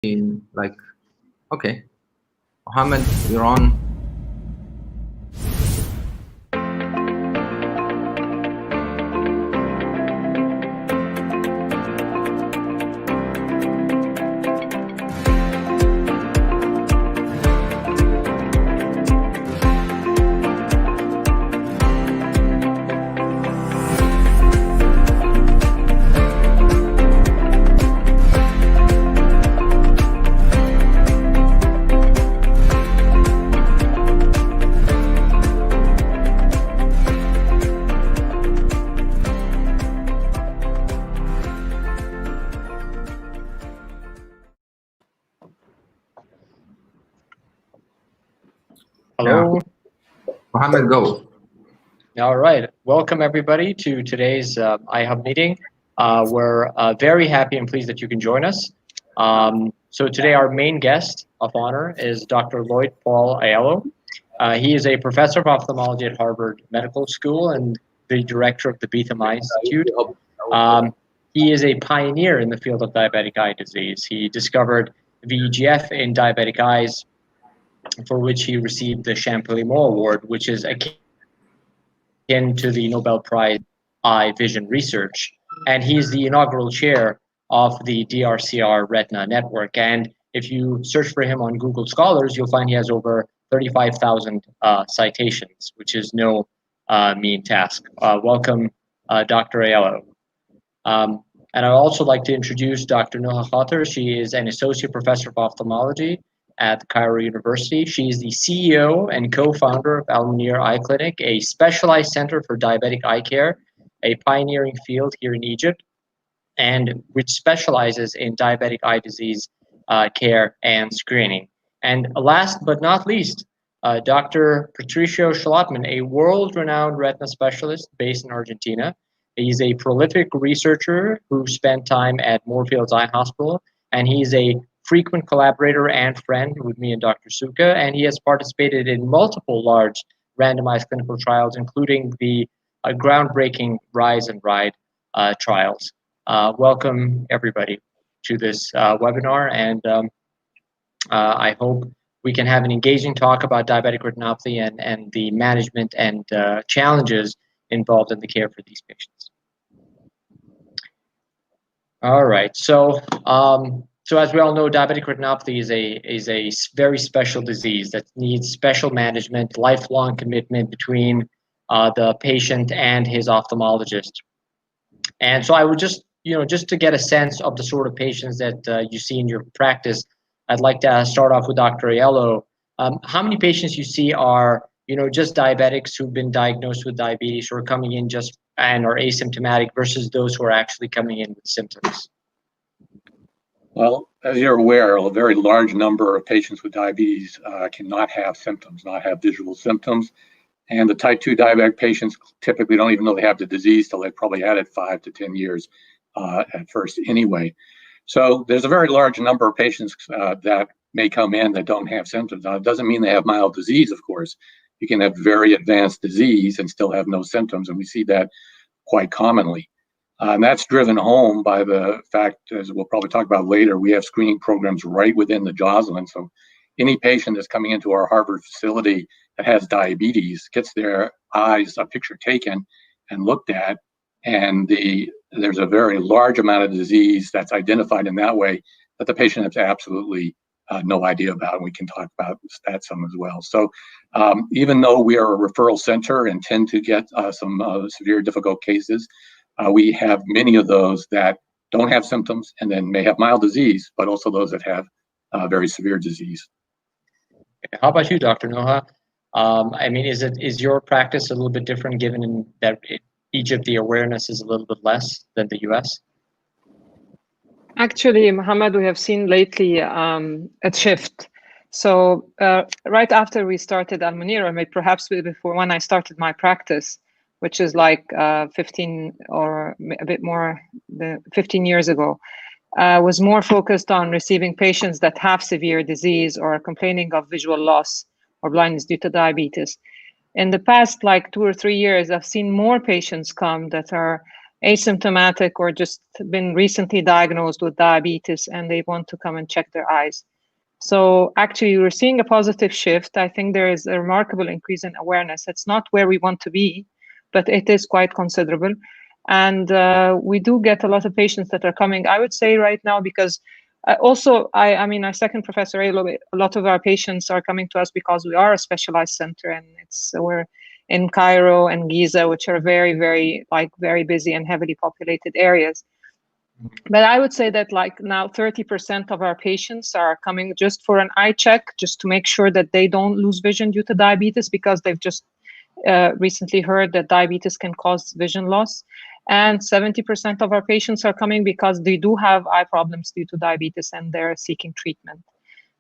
like, okay, Mohamed, you're on. Hello. Mohamed, go. All right. Welcome, everybody, to today's iHub meeting. We're very happy and pleased that you can join us. So today our main guest of honor is Dr. Lloyd Paul Aiello. He is a professor of ophthalmology at Harvard Medical School and the director of the Beetham Eye Institute. He is a pioneer in the field of diabetic eye disease. He discovered VEGF in diabetic eyes, for which he received the Champollion Award, which is akin to the Nobel Prize Eye Vision Research. And he's the inaugural chair of the DRCR Retina Network. And if you search for him on Google Scholars, you'll find he has over 35,000 citations, which is no mean task. Welcome, Dr. Aiello. And I'd also like to introduce Dr. Noha Khater. She is an associate professor of ophthalmology at Cairo University. She is the CEO and co-founder of Almouneer Eye Clinic, a specialized center for diabetic eye care, a pioneering field here in Egypt, and which specializes in diabetic eye disease care and screening. And last but not least, Dr. Patricio Schlottmann, a world-renowned retina specialist based in Argentina. He's a prolific researcher who spent time at Moorfields Eye Hospital, and he's a frequent collaborator and friend with me and Dr. Souka, and he has participated in multiple large randomized clinical trials, including the groundbreaking RISE and RIDE trials. Welcome, everybody, to this webinar, and I hope we can have an engaging talk about diabetic retinopathy and the management and challenges involved in the care for these patients. All right, so as we all know, diabetic retinopathy is a very special disease that needs special management, lifelong commitment between the patient and his ophthalmologist. And so I would just to get a sense of the sort of patients that you see in your practice, I'd like to start off with Dr. Aiello. How many patients you see are just diabetics who've been diagnosed with diabetes or coming in just and are asymptomatic versus those who are actually coming in with symptoms? Well, as you're aware, a very large number of patients with diabetes cannot have symptoms, not have visual symptoms. And the type 2 diabetic patients typically don't even know they have the disease till they've probably had it 5 to 10 years at first anyway. So there's a very large number of patients that may come in that don't have symptoms. Now, it doesn't mean they have mild disease, of course. You can have very advanced disease and still have no symptoms, and we see that quite commonly. And that's driven home by the fact, as we'll probably talk about later, we have screening programs right within the Joslin. So any patient that's coming into our Harvard facility that has diabetes gets their eyes a picture taken and looked at, and there's a very large amount of disease that's identified in that way that the patient has absolutely no idea about, and we can talk about that some as well. So even though we are a referral center and tend to get some severe difficult cases, we have many of those that don't have symptoms and then may have mild disease, but also those that have very severe disease. How about you, Dr. Noha? I mean, is your practice a little bit different given that Egypt, the awareness is a little bit less than the US? Actually, Mohamed, we have seen lately a shift. So right after we started Almouneer, or maybe perhaps before when I started my practice, which is like 15 or a bit more than 15 years ago, was more focused on receiving patients that have severe disease or are complaining of visual loss or blindness due to diabetes. In the past, like 2 or 3 years, I've seen more patients come that are asymptomatic or just been recently diagnosed with diabetes and they want to come and check their eyes. So actually, we're seeing a positive shift. I think there is a remarkable increase in awareness. It's not where we want to be, but it is quite considerable. And we do get a lot of patients that are coming, I would say right now, because I mean, I second Professor Aiello, a lot of our patients are coming to us because we are a specialized center, and we're in Cairo and Giza, which are very, very, very busy and heavily populated areas. But I would say that now 30% of our patients are coming just for an eye check, just to make sure that they don't lose vision due to diabetes, because they've just recently heard that diabetes can cause vision loss. And 70% of our patients are coming because they do have eye problems due to diabetes and they're seeking treatment.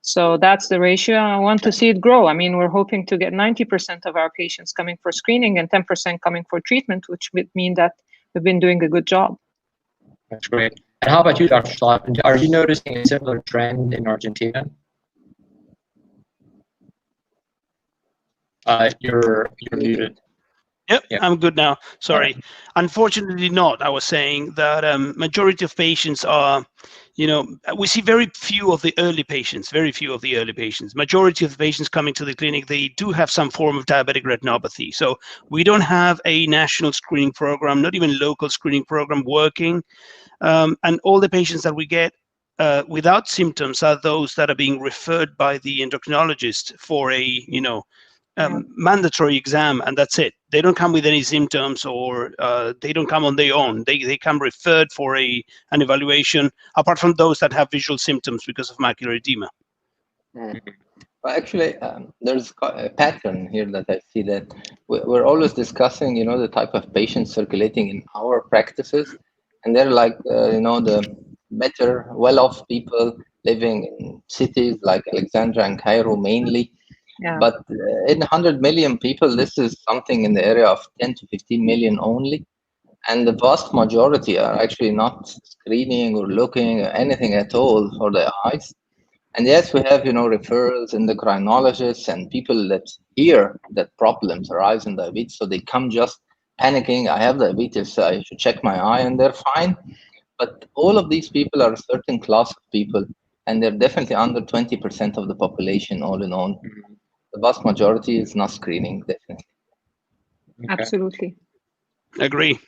So that's the ratio. I want to see it grow. I mean, we're hoping to get 90% of our patients coming for screening and 10% coming for treatment, which would mean that we've been doing a good job. That's great. And how about you, Dr. Schlottmann? Are you noticing a similar trend in Argentina? You're muted. Yep, I'm good now. Sorry. Unfortunately not. I was saying that majority of patients are, we see very few of the early patients, Majority of the patients coming to the clinic, they do have some form of diabetic retinopathy. So we don't have a national screening program, not even local screening program working. And all the patients that we get without symptoms are those that are being referred by the endocrinologist for a, mandatory exam, and that's it. They don't come with any symptoms, or they don't come on their own. They come referred for an evaluation, apart from those that have visual symptoms because of macular edema. Well, actually, there's a pattern here that I see, that we're always discussing, the type of patients circulating in our practices, and they're like, the better, well-off people living in cities like Alexandria and Cairo mainly. Yeah. But in 100 million people, this is something in the area of 10 to 15 million only. And the vast majority are actually not screening or looking at anything at all for their eyes. And yes, we have, referrals, endocrinologists, and people that hear that problems arise in diabetes. So they come just panicking, I have diabetes, I should check my eye, and they're fine. But all of these people are a certain class of people, and they're definitely under 20% of the population all in all. The vast majority is not screening, definitely. Okay. Absolutely. Agree.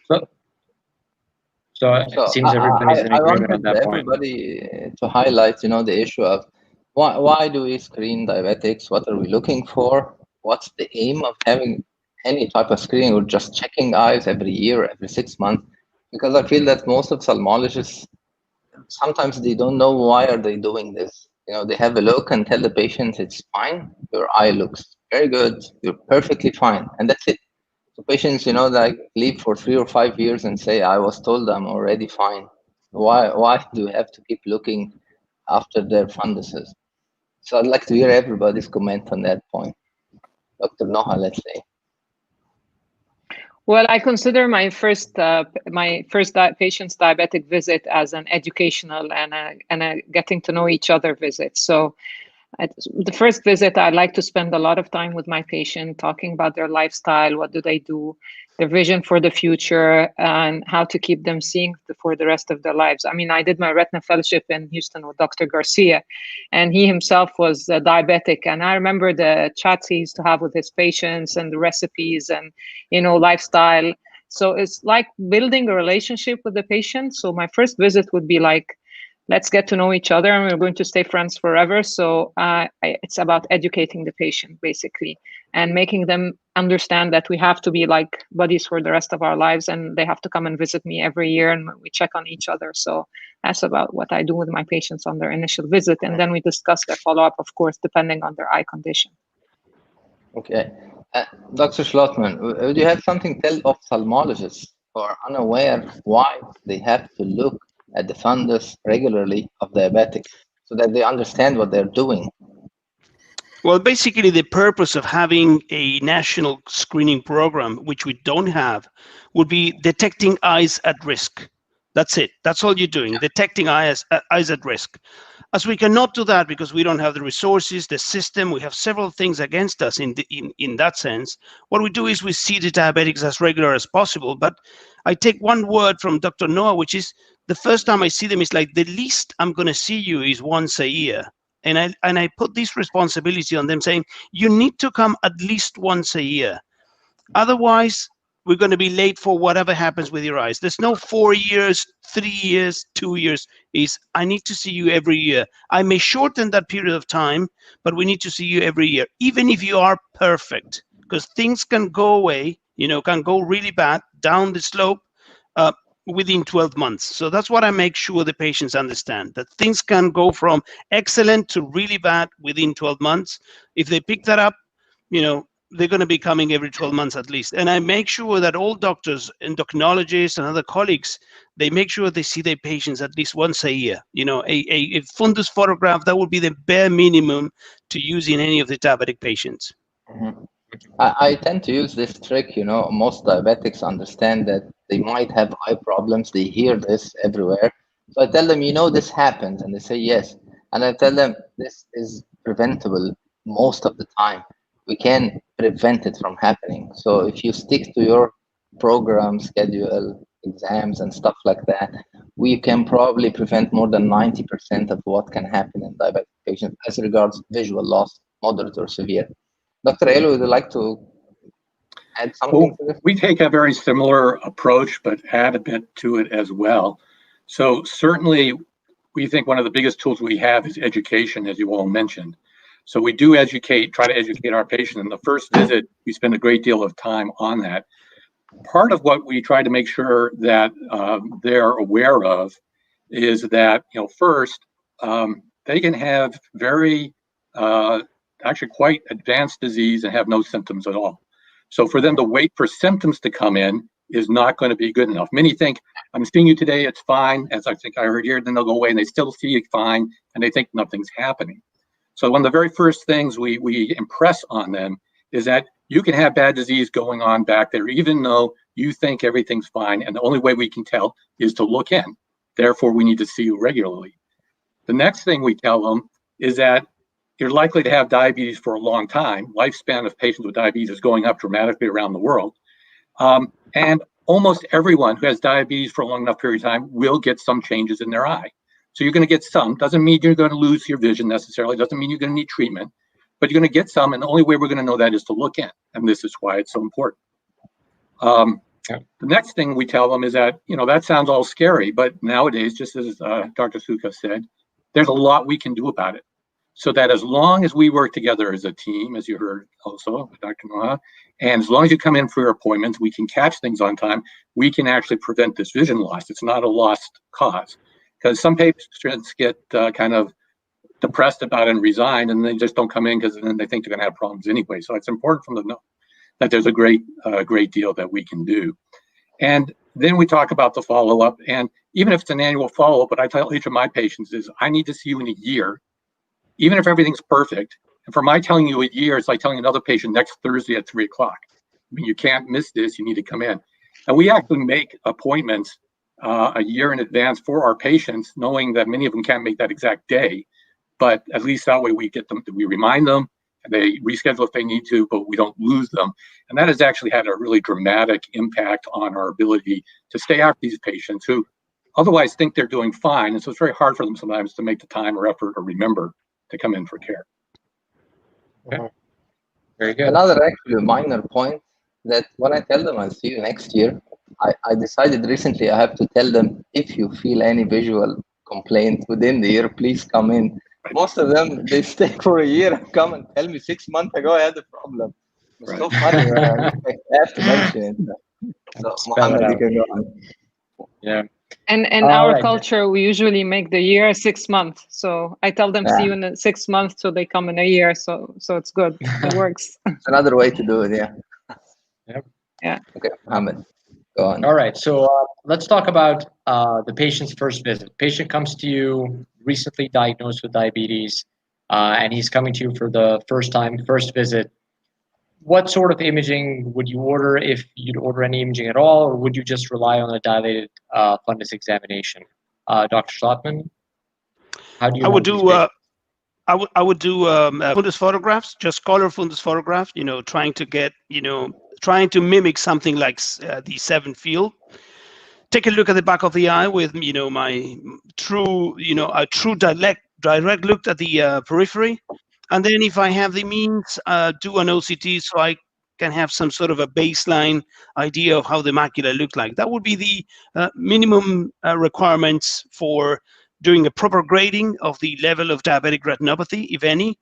So it seems everybody's in agreement on that point. Everybody to highlight, the issue of why do we screen diabetics? What are we looking for? What's the aim of having any type of screening, or just checking eyes every year, every 6 months? Because I feel that most ophthalmologists, sometimes they don't know why are they doing this. They have a look and tell the patient it's fine. Your eye looks very good. You're perfectly fine, and that's it. So patients, leave for 3 or 5 years and say, I was told I'm already fine. Why do we have to keep looking after their funduses? So I'd like to hear everybody's comment on that point. Dr. Noha, let's say. Well, I consider my first patient's diabetic visit as an educational and a getting to know each other visit. So the first visit, I like to spend a lot of time with my patient, talking about their lifestyle, what do they do, their vision for the future, and how to keep them seeing for the rest of their lives. I mean, I did my retina fellowship in Houston with Dr. Garcia, and he himself was diabetic. And I remember the chats he used to have with his patients and the recipes and, lifestyle. So it's like building a relationship with the patient. So my first visit would be like, let's get to know each other, and we're going to stay friends forever. So it's about educating the patient, basically, and making them understand that we have to be like buddies for the rest of our lives, and they have to come and visit me every year, and we check on each other. So that's about what I do with my patients on their initial visit. And then we discuss their follow-up, of course, depending on their eye condition. Okay. Dr. Schlottmann, would you have something to tell ophthalmologists who are unaware why they have to look at the fundus regularly of diabetics, so that they understand what they're doing? Well, basically, the purpose of having a national screening program, which we don't have, would be detecting eyes at risk. That's it. That's all you're doing, detecting eyes at risk. As we cannot do that because we don't have the resources, the system, we have several things against us in that sense. What we do is we see the diabetics as regular as possible, but I take one word from Dr. Noha, which is the first time I see them is like the least I'm going to see you is once a year. And I put this responsibility on them saying, you need to come at least once a year. Otherwise, we're going to be late for whatever happens with your eyes. There's no 4 years, 3 years, 2 years. I need to see you every year. I may shorten that period of time, but we need to see you every year, even if you are perfect, because things can go away, can go really bad down the slope within 12 months. So that's what I make sure the patients understand, that things can go from excellent to really bad within 12 months. If they pick that up, they're going to be coming every 12 months at least. And I make sure that all doctors, endocrinologists and other colleagues, they make sure they see their patients at least once a year. A fundus photograph, that would be the bare minimum to use in any of the diabetic patients. Mm-hmm. I tend to use this trick, most diabetics understand that they might have eye problems. They hear this everywhere. So I tell them, this happens, and they say yes. And I tell them this is preventable most of the time. We can prevent it from happening. So if you stick to your program, schedule, exams and stuff like that, we can probably prevent more than 90% of what can happen in diabetic patients as regards visual loss, moderate or severe. Dr. Aiello, would you like to add something to this? We take a very similar approach, but add a bit to it as well. So certainly, we think one of the biggest tools we have is education, as you all mentioned. So we do try to educate our patients. In the first visit, we spend a great deal of time on that. Part of what we try to make sure that they're aware of is that, first, they can have very actually quite advanced disease and have no symptoms at all. So for them to wait for symptoms to come in is not going to be good enough. Many think, I'm seeing you today, it's fine, as I think I heard here, then they'll go away and they still see it fine, and they think nothing's happening. So one of the very first things we impress on them is that you can have bad disease going on back there, even though you think everything's fine, and the only way we can tell is to look in. Therefore, we need to see you regularly. The next thing we tell them is that you're likely to have diabetes for a long time. Lifespan of patients with diabetes is going up dramatically around the world. And almost everyone who has diabetes for a long enough period of time will get some changes in their eye. So you're going to get some. Doesn't mean you're going to lose your vision necessarily. Doesn't mean you're going to need treatment. But you're going to get some, and the only way we're going to know that is to look in. And this is why it's so important. The next thing we tell them is that, that sounds all scary, but nowadays, just as Dr. Souka said, there's a lot we can do about it. So that as long as we work together as a team, as you heard also, Dr. Noha, and as long as you come in for your appointments, we can catch things on time, we can actually prevent this vision loss. It's not a lost cause. Because some patients get kind of depressed about it and resign, and they just don't come in because then they think they're going to have problems anyway. So it's important for them to know that there's a great deal that we can do. And then we talk about the follow-up. And even if it's an annual follow-up, what I tell each of my patients is, I need to see you in a year, even if everything's perfect. And for my telling you a year, it's like telling another patient next Thursday at 3 o'clock. I mean, you can't miss this. You need to come in. And we actually make appointments a year in advance for our patients, knowing that many of them can't make that exact day. But at least that way we remind them, and they reschedule if they need to, but we don't lose them. And that has actually had a really dramatic impact on our ability to stay after these patients who otherwise think they're doing fine. And so it's very hard for them sometimes to make the time or effort or remember to come in for care. Okay. Very good. Another actually minor point that when I tell them I'll see you next year, I decided recently I have to tell them, if you feel any visual complaint within the year, please come in. Most of them, they stay for a year and come and tell me 6 months ago I had a problem. It's so funny. I have to mention it. So Mohamed, you can go on. Yeah. And in our culture, we usually make the year 6 months. So I tell them see you in 6 months, so they come in a year. So it's good. It works. It's another way to do it. Yeah. Yep. Yeah. Okay, Mohamed, go on. All right. So let's talk about the patient's first visit. Patient comes to you, recently diagnosed with diabetes, and he's coming to you for the first visit. What sort of imaging would you order, if you'd order any imaging at all, or would you just rely on a dilated fundus examination? Dr. Schlottmann, how do you? I would do fundus photographs, just color fundus photograph. Trying to mimic something like the 7 field. take a look at the back of the eye with, you know, my true, you know, a true direct look at the periphery. And then if I have the means, do an OCT so I can have some sort of a baseline idea of how the macula look like. That would be the minimum requirements for doing a proper grading of the level of diabetic retinopathy, if any,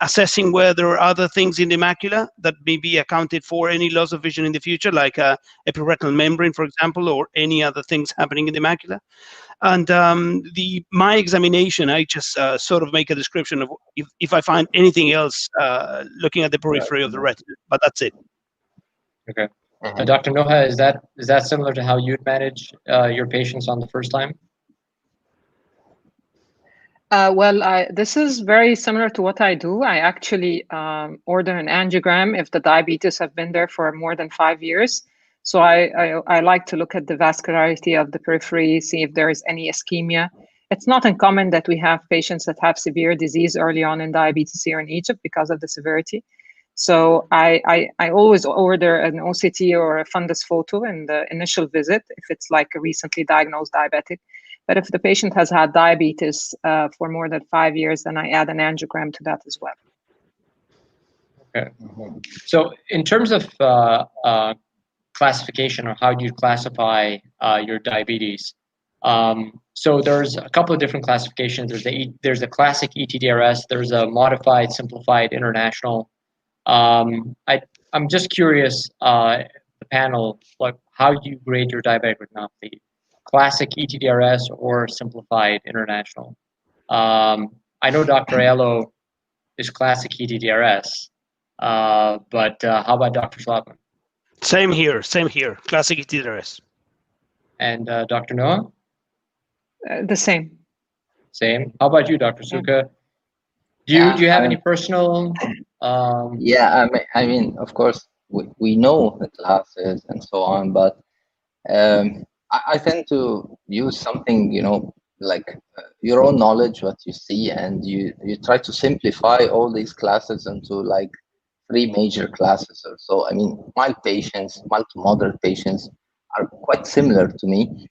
assessing whether there are other things in the macula that may be accounted for any loss of vision in the future, like epiretinal membrane, for example, or any other things happening in the macula. And my examination, I just sort of make a description of if I find anything else looking at the periphery of the retina, but that's it. Okay. Dr. Noha, is that similar to how you'd manage your patients on the first time? Well, this is very similar to what I do. I actually order an angiogram if the diabetes have been there for more than 5 years. So I like to look at the vascularity of the periphery, see if there is any ischemia. It's not uncommon that we have patients that have severe disease early on in diabetes here in Egypt because of the severity. So I always order an OCT or a fundus photo in the initial visit if it's like a recently diagnosed diabetic. But if the patient has had diabetes for more than 5 years, then I add an angiogram to that as well. Okay. So in terms of classification, or how do you classify your diabetes? So there's a couple of different classifications. There's a classic ETDRS. There's a modified, simplified, international. I'm just curious, the panel, like, how do you grade your diabetic retinopathy? Classic ETDRS or simplified international? I know Dr. Aiello is classic ETDRS, but how about Dr. Schlottmann? Same here, classic ETDRS. And Dr. Noha? The same. Same. How about you, Dr. Souka? Do you have any personal? Yeah, I mean, of course, we know the classes and so on, but I tend to use something, you know, like your own knowledge, what you see, and you try to simplify all these classes into like 3 major classes or so. I mean, mild patients, mild to moderate patients are quite similar to me.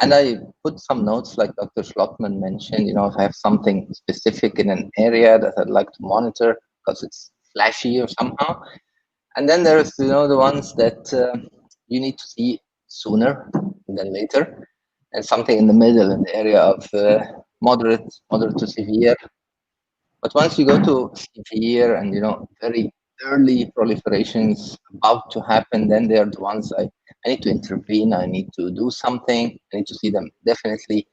And I put some notes like Dr. Schlottmann mentioned, you know, if I have something specific in an area that I'd like to monitor because it's flashy or somehow. And then there's, you know, the ones that you need to see sooner than later, and something in the middle in the area of moderate to severe. But once you go to severe and, you know, very early proliferations about to happen, then they are the ones I need to intervene. I need to do something. I need to see them definitely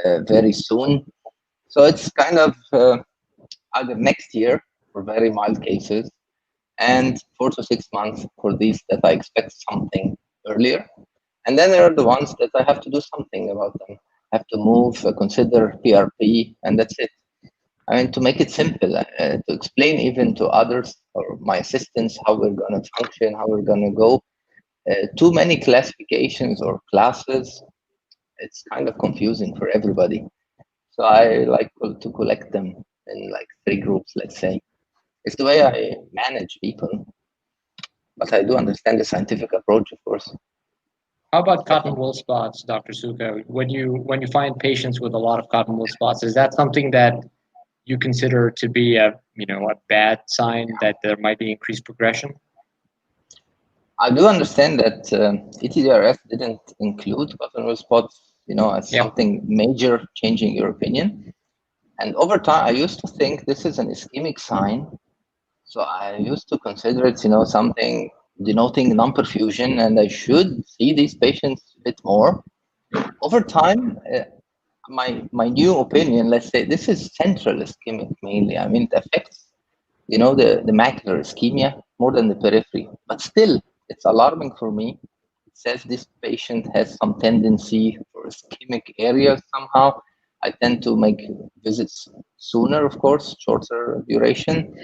very soon. So it's kind of either next year for very mild cases, and 4 to 6 months for these that I expect something earlier. And then there are the ones that I have to do something about them. I have to move, consider PRP, and that's it. I mean, to make it simple, to explain even to others or my assistants how we're going to function, how we're going to go. Too many classifications or classes, it's kind of confusing for everybody. So I like to collect them in like 3 groups, let's say. It's the way I manage people. But I do understand the scientific approach, of course. How about cotton wool spots, Dr. Souka? When you find patients with a lot of cotton wool spots, is that something that you consider to be a bad sign that there might be increased progression? I do understand that ETDRS didn't include cotton wool spots, you know, as something major changing your opinion. And over time, I used to think this is an ischemic sign. So I used to consider it, you know, something denoting non-perfusion, and I should see these patients a bit more. Over time, my new opinion, let's say, this is central ischemic mainly. I mean, it affects, you know, the macular ischemia more than the periphery. But still, it's alarming for me. It says this patient has some tendency for ischemic areas somehow. I tend to make visits sooner, of course, shorter duration.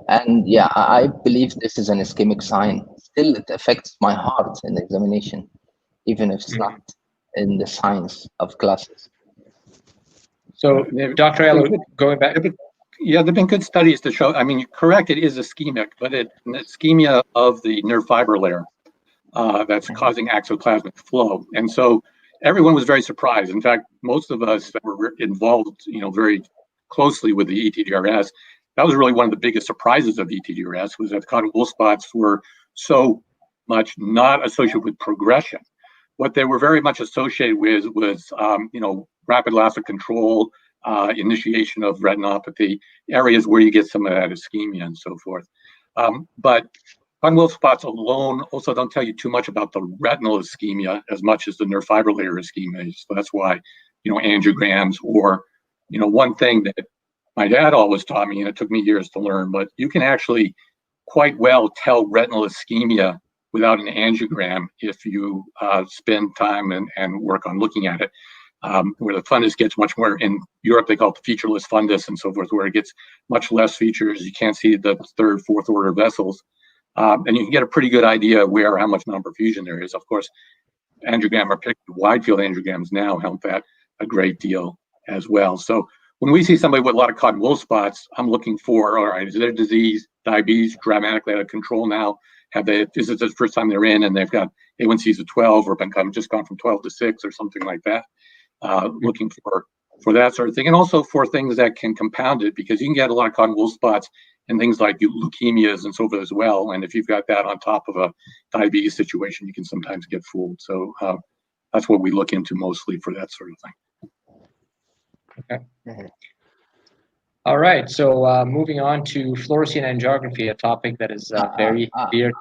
And yeah, I believe this is an ischemic sign. Still, it affects my heart in the examination, even if it's not in the science of classes. So, Dr. Aiello, going back. Yeah, there have been good studies to show, I mean, correct, it is ischemic, but it's an ischemia of the nerve fiber layer. that's causing axoplasmic flow. And so everyone was very surprised. In fact, most of us that were involved, very closely with the ETDRS, that was really one of the biggest surprises of ETDRS, was that the cotton wool spots were so much not associated with progression. What they were very much associated with was, rapid loss of control, initiation of retinopathy, areas where you get some of that ischemia and so forth. But cotton wool spots alone also don't tell you too much about the retinal ischemia as much as the nerve fiber layer ischemia. So that's why, angiograms, or, one thing that my dad always taught me, and it took me years to learn, but you can actually quite well tell retinal ischemia without an angiogram if you spend time and work on looking at it. Where the fundus gets much more, in Europe they call it the featureless fundus and so forth, where it gets much less features. You can't see the third, fourth order vessels. And you can get a pretty good idea how much non-perfusion there is. Of course, angiogram or wide field angiograms now help that a great deal as well. So when we see somebody with a lot of cotton wool spots, I'm looking for, all right, is their disease, diabetes, dramatically out of control now? Is it the first time they're in and they've got A1Cs of 12 or just gone from 12 to 6 or something like that? Looking for that sort of thing, and also for things that can compound it, because you can get a lot of cotton wool spots and things like leukemias and so forth as well. And if you've got that on top of a diabetes situation, you can sometimes get fooled. So that's what we look into mostly for that sort of thing. Okay. All right. So moving on to fluorescein angiography, a topic that is very dear.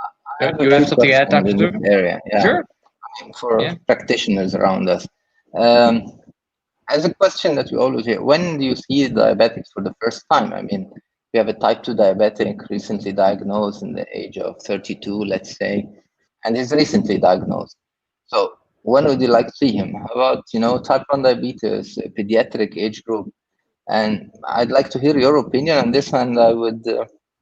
You have something to add, Dr. Souka? Area, yeah. Sure. For practitioners around us. As a question that we always hear, when do you see diabetics for the first time? I mean, we have a type 2 diabetic recently diagnosed in the age of 32, let's say, and he's recently diagnosed. So when would you like to see him? How about, type 1 diabetes, pediatric age group? And I'd like to hear your opinion on this, and I would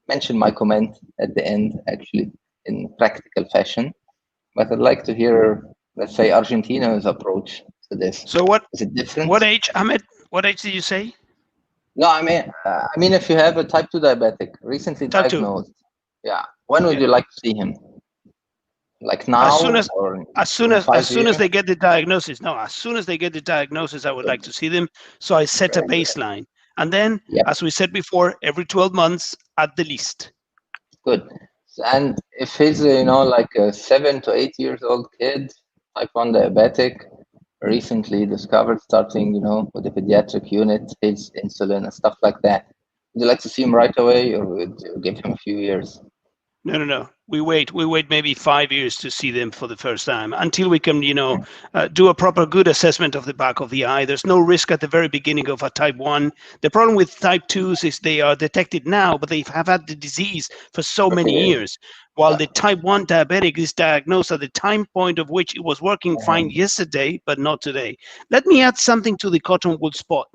mention my comment at the end, actually, in practical fashion. But I'd like to hear, let's say, Argentina's approach to this. So what is it different? What age, Ahmed? What age did you say? No, I mean, if you have a type 2 diabetic recently Type 2. diagnosed, when would you like to see him? Like now, as soon as they get the diagnosis. No, as soon as they get the diagnosis, I would like to see them. So I set a baseline, and then, as we said before, every 12 months at the least. Good. And if he's, like a 7 to 8 years old kid, type 1 diabetic, recently discovered, starting, with the pediatric unit, his insulin and stuff like that, would you like to see him right away, or would you give him a few years? No. We wait maybe 5 years to see them for the first time, until we can, do a proper good assessment of the back of the eye. There's no risk at the very beginning of a type 1. The problem with type 2s is they are detected now, but they have had the disease for so many years. While the type 1 diabetic is diagnosed at the time point of which it was working fine yesterday, but not today. Let me add something to the cotton wool spot.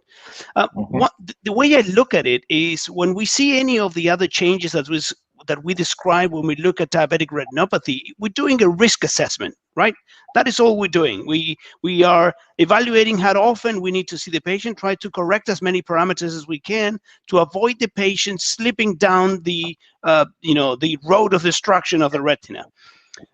The way I look at it is, when we see any of the other changes that we describe when we look at diabetic retinopathy, we're doing a risk assessment, right? That is all we're doing. We are evaluating how often we need to see the patient, try to correct as many parameters as we can to avoid the patient slipping down the road of destruction of the retina.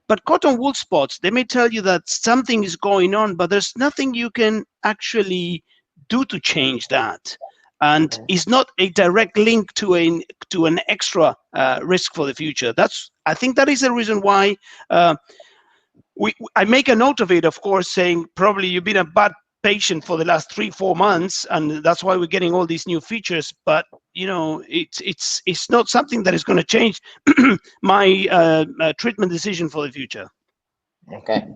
But cotton wool spots, they may tell you that something is going on, but there's nothing you can actually do to change that. And is not a direct link to an extra risk for the future. I think that is the reason why I make a note of it, of course, saying probably you've been a bad patient for the last 3-4 months, and that's why we're getting all these new features. But it's not something that is going to change my treatment decision for the future. Okay.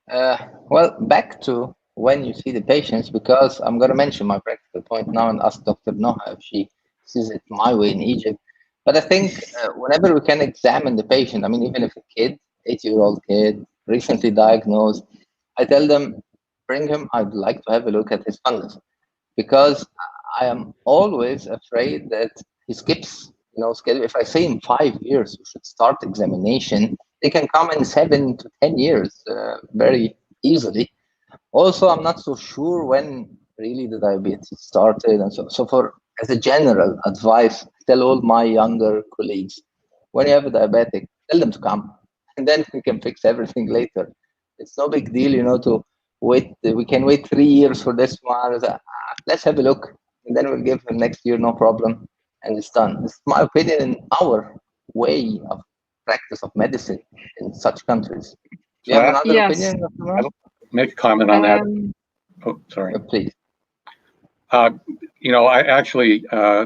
Well, back to when you see the patients, because I'm going to mention my practical point now and ask Dr. Noha if she sees it my way in Egypt. But I think whenever we can examine the patient, I mean, even if a kid, 8-year-old kid, recently diagnosed, I tell them, bring him, I'd like to have a look at his fundus, because I am always afraid that he skips, schedule. If I say in 5 years, you should start examination, they can come in 7 to 10 years very easily. Also, I'm not so sure when really the diabetes started, and so as a general advice, tell all my younger colleagues, when you have a diabetic, tell them to come. and then we can fix everything later. It's no big deal, to wait. We can wait 3 years for this one. Let's have a look, and then we'll give him next year, no problem, and it's done. This is my opinion in our way of practice of medicine in such countries. Do you have another Yes. opinion, Dr. Noha? I'll make a comment on that. Oh, sorry. Please. I actually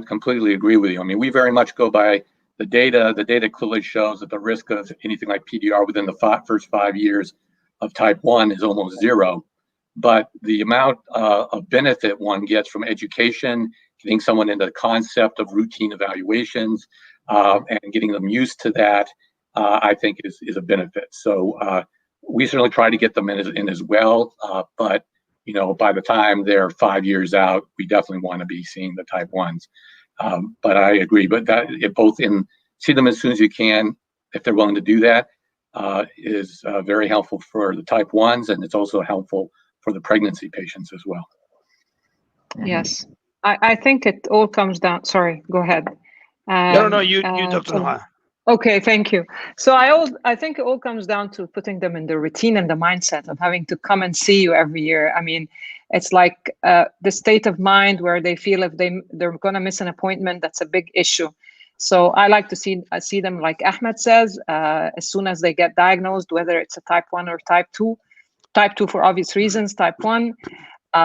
completely agree with you. I mean, we very much go by the data. The data clearly shows that the risk of anything like PDR within the first 5 years of type 1 is almost zero. But the amount of benefit one gets from education, getting someone into the concept of routine evaluations, and getting them used to that, I think is a benefit. So we certainly try to get them in as well. But by the time they're 5 years out, we definitely want to be seeing the type 1s. But I agree. But that see them as soon as you can, if they're willing to do that, is very helpful for the type 1s, and it's also helpful for the pregnancy patients as well. Yes. I think it all comes down. Sorry, go ahead. No, you Dr. Noha. Okay, thank you. So I think it all comes down to putting them in the routine and the mindset of having to come and see you every year. I mean, it's like the state of mind where they feel if they're going to miss an appointment, that's a big issue. So I like to see them, like Ahmed says, as soon as they get diagnosed, whether it's a type 1 or type 2. Type 2 for obvious reasons, type 1,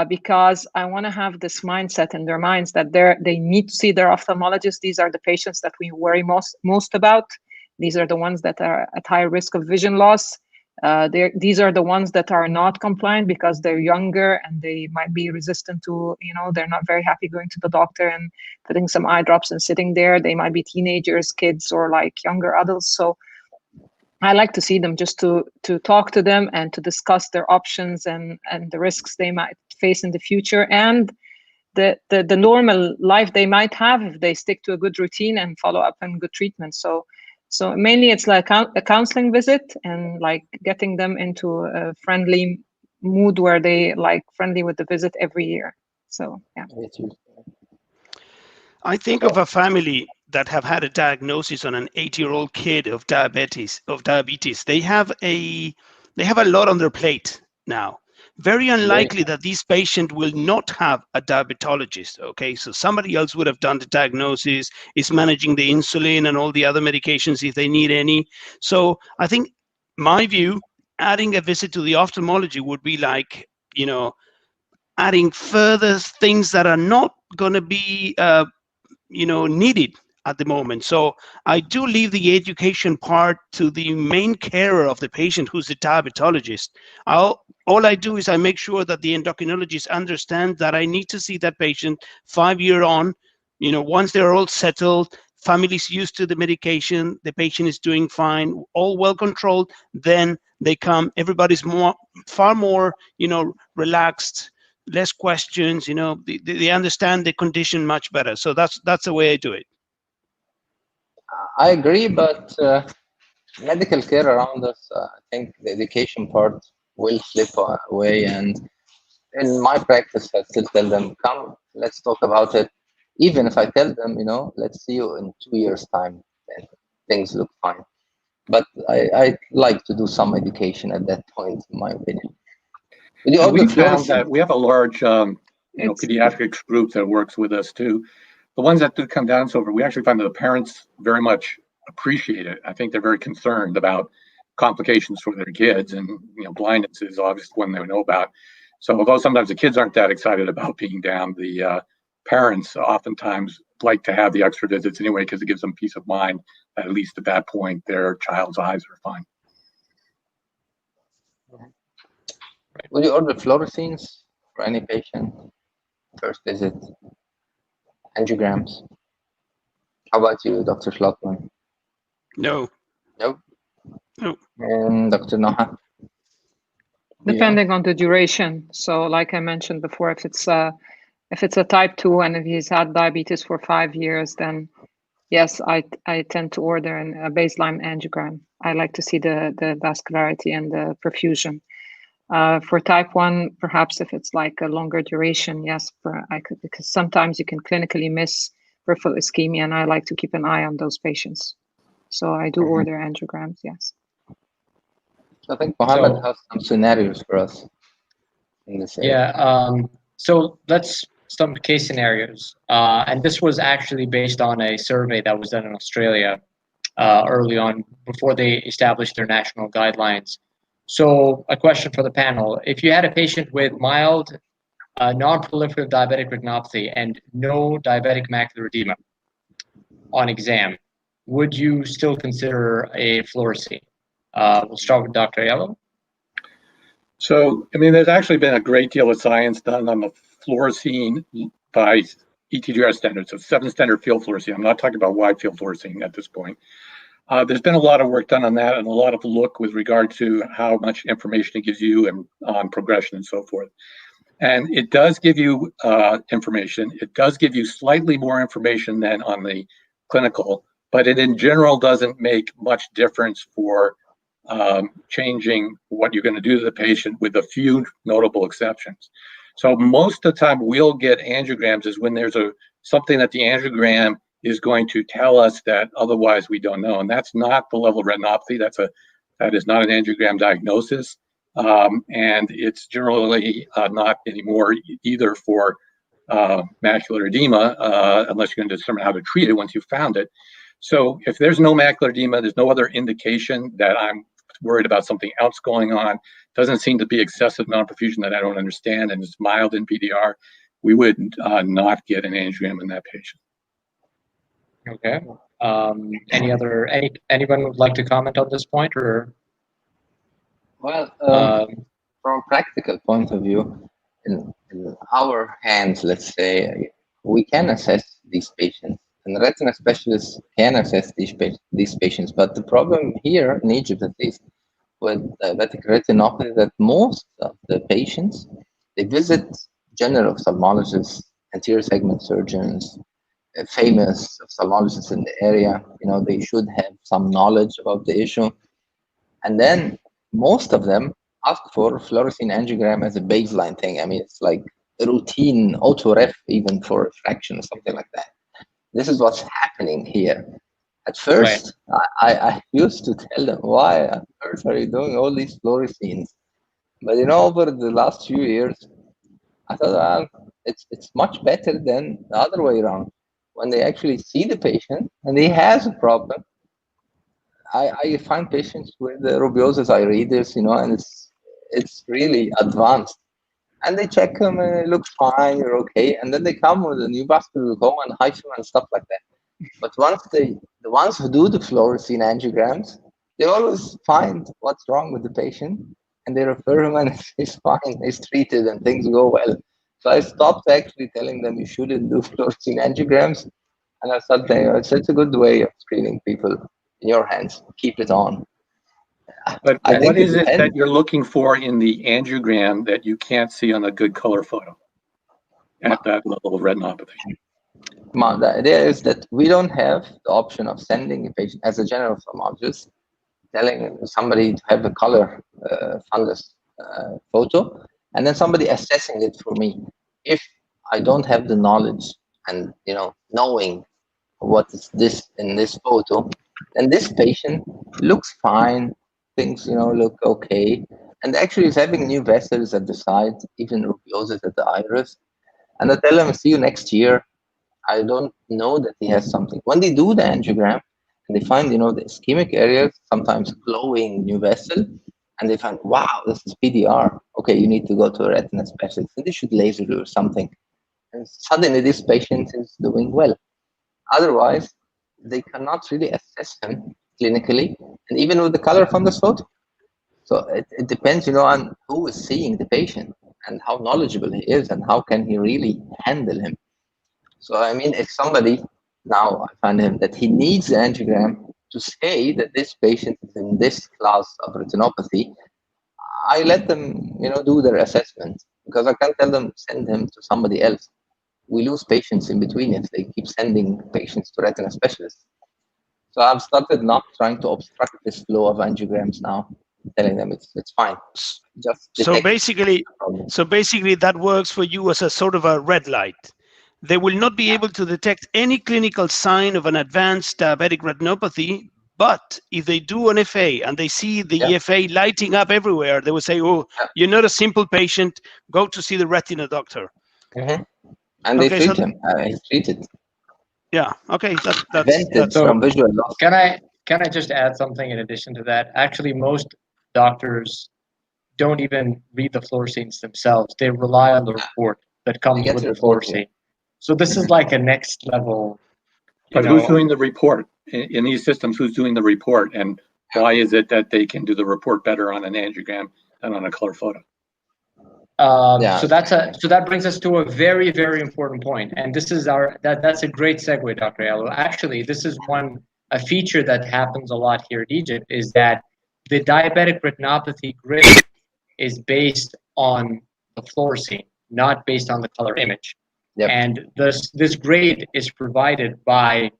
because I want to have this mindset in their minds that they need to see their ophthalmologist. These are the patients that we worry most about. These are the ones that are at high risk of vision loss. These are the ones that are not compliant because they're younger and they might be resistant to, they're not very happy going to the doctor and putting some eye drops and sitting there. They might be teenagers, kids, or like younger adults. So I like to see them just to talk to them and to discuss their options and the risks they might face in the future and the normal life they might have if they stick to a good routine and follow up and good treatment. So mainly it's like a counseling visit and like getting them into a friendly mood where they like friendly with the visit every year. So yeah. I think of a family that have had a diagnosis on an 8-year-old kid of diabetes. They have a lot on their plate now. Very unlikely that this patient will not have a diabetologist. Okay, so somebody else would have done the diagnosis, is managing the insulin and all the other medications if they need any. So I think my view, adding a visit to the ophthalmology would be like, adding further things that are not going to be needed at the moment. So I do leave the education part to the main carer of the patient, who's the diabetologist. All I do is I make sure that the endocrinologist understands that I need to see that patient 5 years on. Once they're all settled, family's used to the medication, the patient is doing fine, all well controlled, then they come, everybody's far more, relaxed, less questions, they understand the condition much better. So that's the way I do it. I agree, but medical care around us, I think the education part will slip away. And in my practice, I still tell them, come, let's talk about it. Even if I tell them, let's see you in 2 years' time, then things look fine. But I like to do some education at that point, in my opinion. We found that we have a large, pediatrics group that works with us too. The ones that do come down so we actually find that the parents very much appreciate it. I think they're very concerned about complications for their kids, and blindness is obviously one they know about. So although sometimes the kids aren't that excited about being down, the parents oftentimes like to have the extra visits anyway because it gives them peace of mind that at least at that point their child's eyes are fine. Will you order fluoresceins for any patient? First visit, angiograms. How about you, Dr. Schlottmann? No. No. No. And Dr. Noha? Depending on the duration. So like I mentioned before, if it's a type 2 and if he's had diabetes for 5 years, then yes, I tend to order a baseline angiogram. I like to see the vascularity and the perfusion. For type 1, perhaps if it's like a longer duration, yes, I could, because sometimes you can clinically miss peripheral ischemia, and I like to keep an eye on those patients. So I do order angiograms, yes. I think Mohamed has some scenarios for us in this area. Yeah. So let's some case scenarios, and this was actually based on a survey that was done in Australia early on before they established their national guidelines. So a question for the panel: if you had a patient with mild non-proliferative diabetic retinopathy and no diabetic macular edema on exam, would you still consider a fluorescein? We'll start with Dr. Aiello. So, I mean, there's actually been a great deal of science done on the fluorescein by ETDRS standards, so 7 standard field fluorescein. I'm not talking about wide field fluorescein at this point. There's been a lot of work done on that and a lot of look with regard to how much information it gives you and on progression and so forth. And it does give you information. It does give you slightly more information than on the clinical, but it in general doesn't make much difference for changing what you're going to do to the patient, with a few notable exceptions. So most of the time we'll get angiograms is when there's something that the angiogram is going to tell us that otherwise we don't know, and that's not the level of retinopathy. That is not an angiogram diagnosis, and it's generally not anymore either for macular edema, unless you're going to determine how to treat it once you've found it. So if there's no macular edema, there's no other indication that I'm worried about something else going on, doesn't seem to be excessive non-perfusion that I don't understand, and it's mild in PDR, we would not get an angiogram in that patient. Okay. Anyone would like to comment on this point, or? Well, from a practical point of view, in our hands, let's say, we can assess these patients, and retina specialists can assess these patients. But the problem here in Egypt, at least, with diabetic retinopathy, that most of the patients, they visit general ophthalmologists, anterior segment surgeons, famous ophthalmologists in the area. You know, they should have some knowledge about the issue. And then most of them ask for fluorescein angiogram as a baseline thing. I mean, it's like a routine auto-ref even for refraction or something like that. This is what's happening here. At first, I used to tell them, why on earth are you doing all these fluoresceins? But you know, over the last few years, I thought, well, it's much better than the other way around. When they actually see the patient and he has a problem, I find patients with rubeosis iridis, you know, and it's really advanced. And they check them and it looks fine, you're okay. And then they come with a new vascular glaucoma and hyphema and stuff like that. But once the ones who do the fluorescein angiograms, they always find what's wrong with the patient and they refer him and he's fine, he's treated and things go well. So I stopped actually telling them you shouldn't do fluorescein angiograms. And I started saying, it's a good way of screening people in your hands. Keep it on. But what is it that you're looking for in the angiogram that you can't see on a good color photo at that level of retinopathy? The idea is that we don't have the option of sending a patient as a general ophthalmologist, telling somebody to have a color fundus photo, and then somebody assessing it for me. If I don't have the knowledge and, you know, knowing what is this in this photo, then this patient looks fine, things, you know, look okay, and actually is having new vessels at the side, even rubeosis at the iris. And I tell them, see you next year. I don't know that he has something. When they do the angiogram and they find, you know, the ischemic areas, sometimes glowing new vessel, and they find, wow, this is PDR. Okay, you need to go to a retina specialist and they should laser you or something. And suddenly this patient is doing well. Otherwise, they cannot really assess him clinically, and even with the color fundus photo. So it depends, you know, on who is seeing the patient and how knowledgeable he is and how can he really handle him. So, I mean, if somebody, now I find him that he needs an angiogram to say that this patient is in this class of retinopathy, I let them, you know, do their assessment, because I can't tell them, send him to somebody else. We lose patients in between if they keep sending patients to retina specialists. So I've started not trying to obstruct this flow of angiograms now, telling them it's fine. Just so basically that works for you as a sort of a red light. They will not be able to detect any clinical sign of an advanced diabetic retinopathy, But if they do an FA and they see the Yeah. FA lighting up everywhere, they will say, "Oh, you're not a simple patient. Go to see the retina doctor." Mm-hmm. And they Okay, treat so him. He's treated. yeah, okay, that's Prevented So- from visual loss. Can I just add something in addition to that? Actually, most doctors don't even read the fluoresceins themselves. They rely on the report that comes get with the the report, yeah. fluorescein. So this is like a next level. But who's doing the report in these systems? Who's doing the report, and why is it that they can do the report better on an angiogram than on a color photo? Yeah. So that brings us to a very, very important point, and this is that's a great segue, Dr. Aiello. Actually, this is a feature that happens a lot here in Egypt, is that the diabetic retinopathy grade is based on the fluorescein, not based on the color image. Yep. And this grade is provided by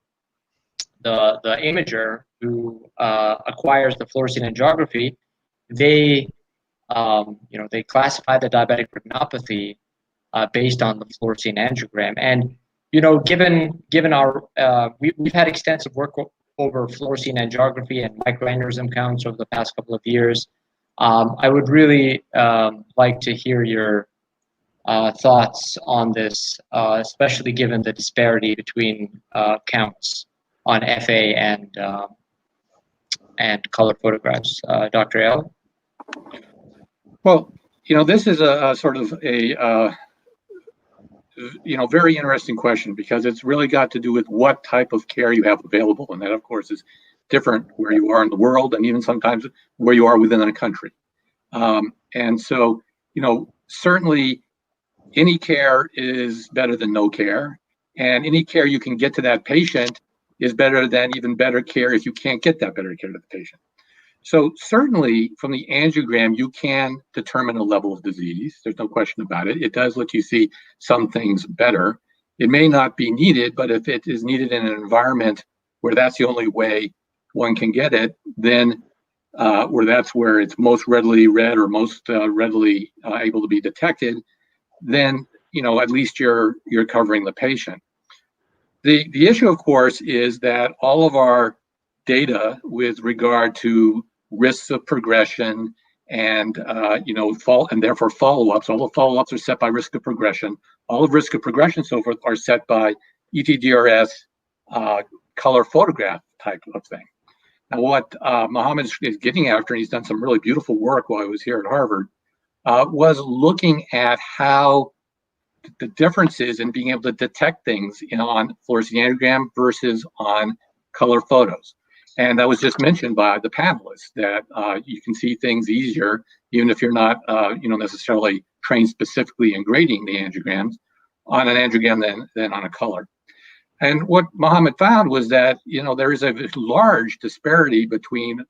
the imager who acquires the fluorescein angiography. They they classify the diabetic retinopathy based on the fluorescein angiogram. And given our we've had extensive work over fluorescein angiography and microaneurysm counts over the past couple of years. I would really like to hear your thoughts on this, especially given the disparity between counts on FA and color photographs. Dr. Aiello? Well, this is a sort of a very interesting question, because it's really got to do with what type of care you have available, and that, of course, is different where you are in the world, and even sometimes where you are within a country. And so, certainly any care is better than no care, and any care you can get to that patient is better than even better care if you can't get that better care to the patient. So certainly from the angiogram, you can determine a level of disease. There's no question about it. It does let you see some things better. It may not be needed, but if it is needed in an environment where that's the only way one can get it, then where it's most readily read or most readily able to be detected, then at least you're covering the patient. The issue, of course, is that all of our data with regard to risks of progression and and therefore follow-ups, all the follow-ups are set by risk of progression. All of risk of progression, so forth, are set by ETDRS color photograph type of thing. Now, what Mohamed is getting after, and he's done some really beautiful work while he was here at Harvard, was looking at how the differences in being able to detect things on fluorescein angiogram versus on color photos. And that was just mentioned by the panelists, that you can see things easier, even if you're not necessarily trained specifically in grading the angiograms on an angiogram than on a color. And what Mohamed found was that there is a large disparity between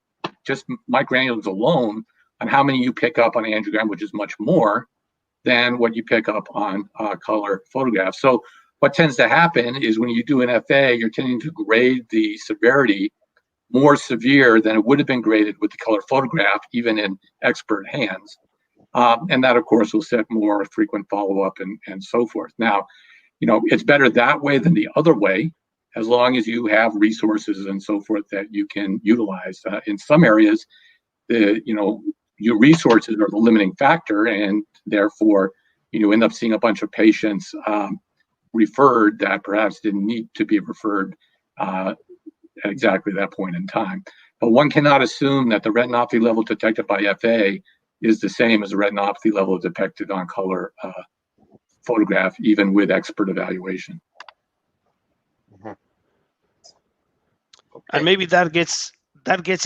just microannuals alone on how many you pick up on an angiogram, which is much more than what you pick up on color photographs. So what tends to happen is when you do an FA, you're tending to grade the severity more severe than it would have been graded with the color photograph, even in expert hands. And that, of course, will set more frequent follow-up and so forth. Now, it's better that way than the other way, as long as you have resources and so forth that you can utilize. In some areas, your resources are the limiting factor, and therefore, you end up seeing a bunch of patients referred that perhaps didn't need to be referred at exactly that point in time. But one cannot assume that the retinopathy level detected by FA is the same as the retinopathy level detected on color photograph, even with expert evaluation. And maybe that gets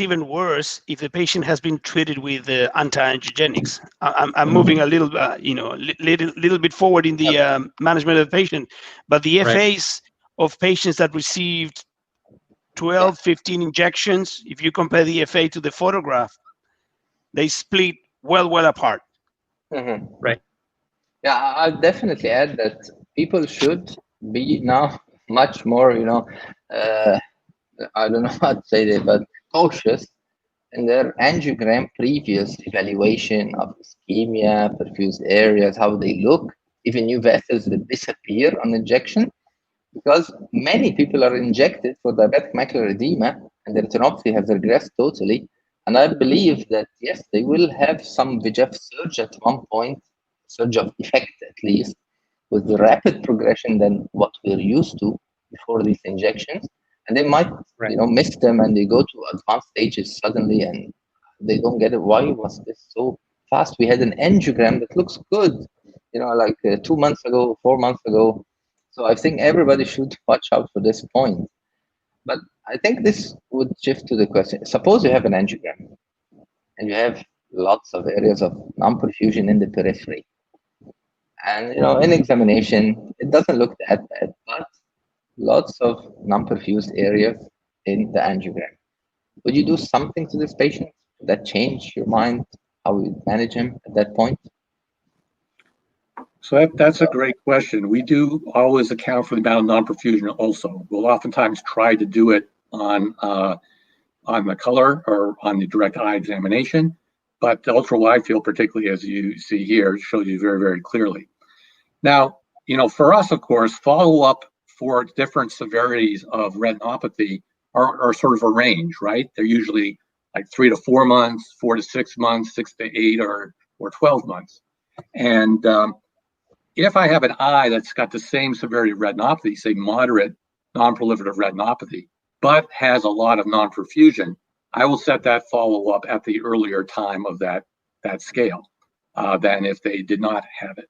even worse if the patient has been treated with anti-angiogenics. I'm moving a little, little bit forward in the management of the patient, but the FAs of patients that received 12, 15 injections, if you compare the FA to the photograph, they split well apart. Mm-hmm. Right. Yeah, I'll definitely add that people should be now much more, I don't know how to say that, but cautious in their angiogram previous evaluation of ischemia, perfused areas, how they look, even new vessels that disappear on injection, because many people are injected for diabetic macular edema and the retinopathy has regressed totally. And I believe that, yes, they will have some VEGF surge at one point, surge of effect at least, with the rapid progression than what we're used to before these injections. And they might, miss them, and they go to advanced stages suddenly, and they don't get it. Why was this so fast? We had an angiogram that looks good, like 2 months ago, 4 months ago. So I think everybody should watch out for this point. But I think this would shift to the question. Suppose you have an angiogram and you have lots of areas of non-perfusion in the periphery. And, in examination, it doesn't look that bad, but lots of non-perfused areas in the angiogram. Would you do something to this patient that change your mind, how you manage him at that point? So that's a great question. We do always account for the amount of non-perfusion also. We'll oftentimes try to do it on the color or on the direct eye examination, but the ultra wide field, particularly as you see here, shows you very, very clearly. Now, for us, of course, follow-up for different severities of retinopathy are sort of a range, right? They're usually like 3 to 4 months, 4 to 6 months, 6 to 8, or 12 months. And if I have an eye that's got the same severity of retinopathy, say moderate non-proliferative retinopathy, but has a lot of non-perfusion, I will set that follow-up at the earlier time of that scale than if they did not have it.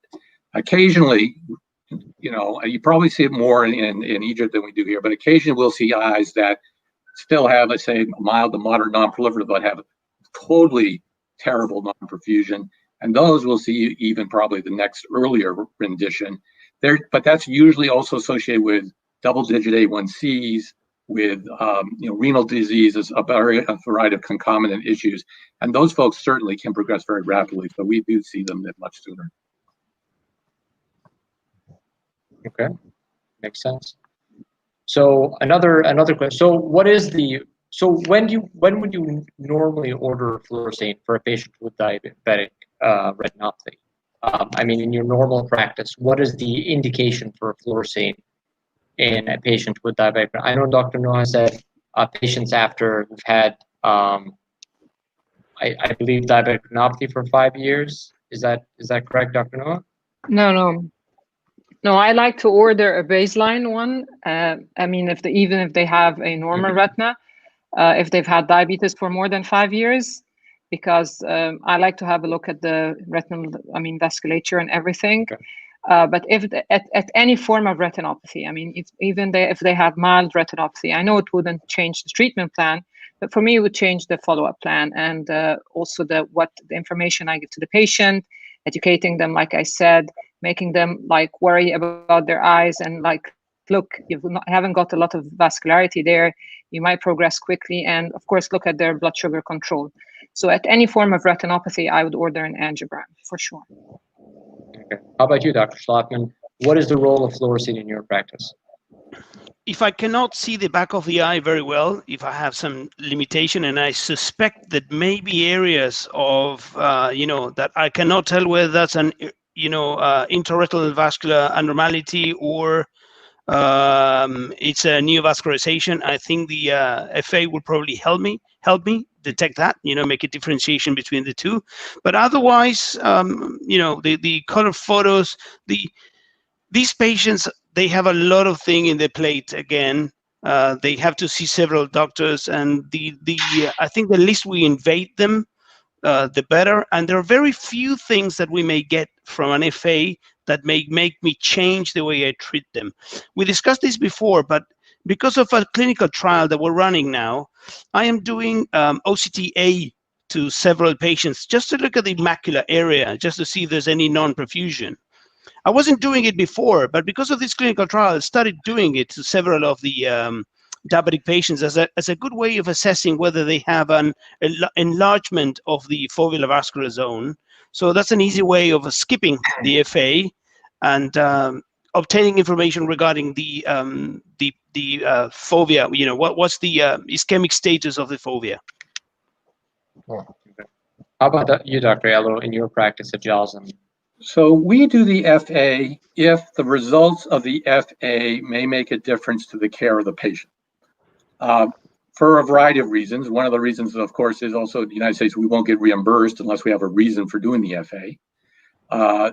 Occasionally, you probably see it more in Egypt than we do here, but occasionally we'll see eyes that still have, let's say, mild to moderate non-proliferative, but have totally terrible non-perfusion. And those we'll see even probably the next earlier rendition. But that's usually also associated with double-digit A1Cs, with renal diseases, a variety of concomitant issues. And those folks certainly can progress very rapidly, so we do see them much sooner. Okay, makes sense. So another question. So when would you normally order fluorescein for a patient with diabetic retinopathy? I mean, in your normal practice, what is the indication for fluorescein in a patient with diabetic? I know Dr. Noha said patients after who've had, I believe, diabetic retinopathy for 5 years. Is that correct, Dr. Noha? No, I like to order a baseline one. I mean, even if they have a normal retina, if they've had diabetes for more than 5 years, because I like to have a look at the retinal, vasculature and everything. Okay. But if at any form of retinopathy, if they have mild retinopathy, I know it wouldn't change the treatment plan, but for me, it would change the follow-up plan and also the information I give to the patient, educating them, like I said, making them worry about their eyes and look, haven't got a lot of vascularity there. You might progress quickly, and of course, look at their blood sugar control. So at any form of retinopathy, I would order an angiogram for sure. Okay. How about you, Dr. Schlottmann? What is the role of fluorescein in your practice? If I cannot see the back of the eye very well, if I have some limitation, and I suspect that maybe areas of, that I cannot tell whether that's an, intraretinal vascular abnormality or it's a neovascularization, I think the FA will probably help me detect that, make a differentiation between the two. But otherwise, the color photos, these patients, they have a lot of things in their plate again. They have to see several doctors, and I think the least we invade them, the better. And there are very few things that we may get from an FA that may make me change the way I treat them. We discussed this before, but because of a clinical trial that we're running now, I am doing OCTA to several patients just to look at the macular area, just to see if there's any non-perfusion. I wasn't doing it before, but because of this clinical trial, I started doing it to several of the diabetic patients as a good way of assessing whether they have an enlargement of the foveal vascular zone. So that's an easy way of skipping the FA and obtaining information regarding the fovea. What's the ischemic status of the fovea? How about you, Dr. Aiello, in your practice at Joslin? So we do the FA if the results of the FA may make a difference to the care of the patient. For for a variety of reasons. One of the reasons, of course, is also the United States, we won't get reimbursed unless we have a reason for doing the FA.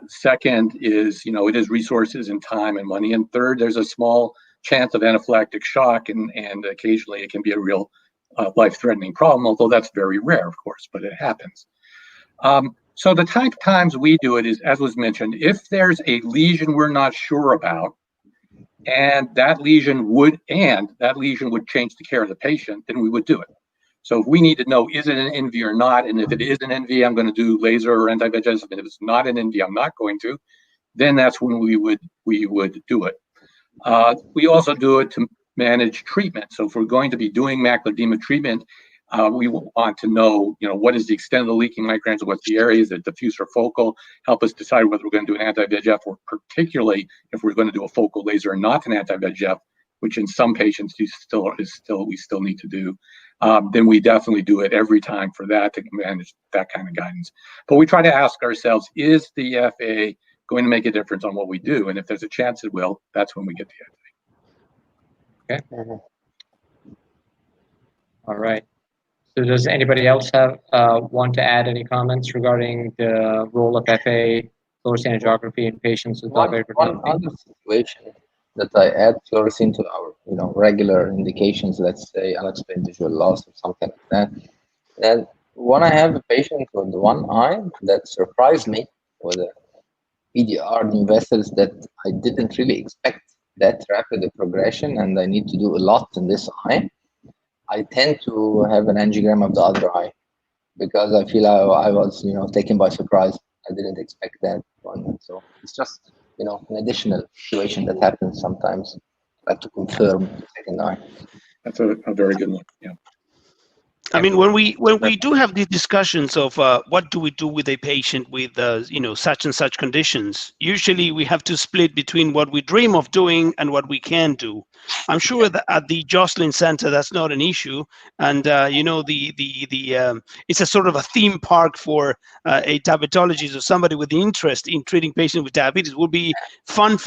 Second is, it is resources and time and money. And third, there's a small chance of anaphylactic shock, and occasionally it can be a real life-threatening problem, although that's very rare, of course, but it happens. So the type of times we do it is, as was mentioned, if there's a lesion we're not sure about, and that lesion would change the care of the patient, then we would do it. So if we need to know, is it an NV or not? And if it is an NV, I'm going to do laser or anti-VEGF. And if it's not an NV, I'm not going to. Then that's when we would do it. We also do it to manage treatment. So if we're going to be doing macular edema treatment, we want to know, what is the extent of the leaking micrograms, what's the area, is it diffuse or focal, help us decide whether we're going to do an anti-VEGF, or particularly if we're going to do a focal laser and not an anti-VEGF, which in some patients we still need to do. Then we definitely do it every time for that, to manage that kind of guidance. But we try to ask ourselves, is the FA going to make a difference on what we do? And if there's a chance it will, that's when we get the FA. Okay. All right. So does anybody else have want to add any comments regarding the role of FA fluorescein angiography in patients with diabetic retinopathy? One other situation that I add fluorescein to our regular indications, let's say unexplained visual loss or something like that. And when I have a patient with one eye that surprised me with a PDR new vessels that I didn't really expect that rapid a progression, and I need to do a lot in this eye, I tend to have an angiogram of the other eye, because I feel I was taken by surprise. I didn't expect that one. So it's just an additional situation that happens sometimes, like to confirm the second eye. That's a very good one. Yeah. I mean, when we do have these discussions of what do we do with a patient with such and such conditions, usually we have to split between what we dream of doing and what we can do. I'm sure that at the Joslin Center that's not an issue, and it's a sort of a theme park for a diabetologist or somebody with an interest in treating patients with diabetes. Will be fun,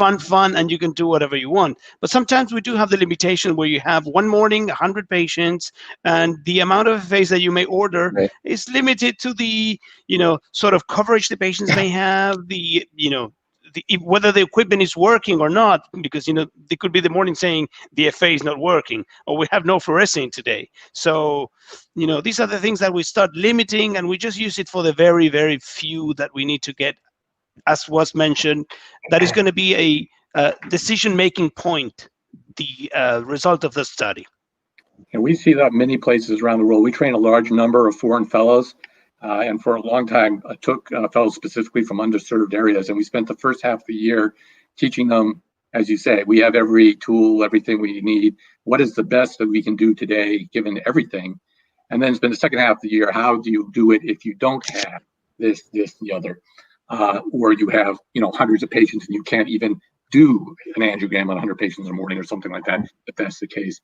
and you can do whatever you want. But sometimes we do have the limitation where you have one morning 100 patients, and the amount of FAs that you may order is limited to the sort of coverage the patients may have, whether the equipment is working or not, because they could be the morning saying the FA is not working, or we have no fluorescein today. So these are the things that we start limiting, and we just use it for the very, very few that we need to get, as was mentioned, that is going to be a decision-making point, the result of the study. And we see that many places around the world. We train a large number of foreign fellows, and for a long time I took fellows specifically from underserved areas, and we spent the first half of the year teaching them, as you say, we have every tool, everything we need. What is the best that we can do today, given everything? And then spend the second half of the year, how do you do it if you don't have this, the other, or you have hundreds of patients and you can't even do an angiogram on 100 patients in the morning or something like that, if that's the case.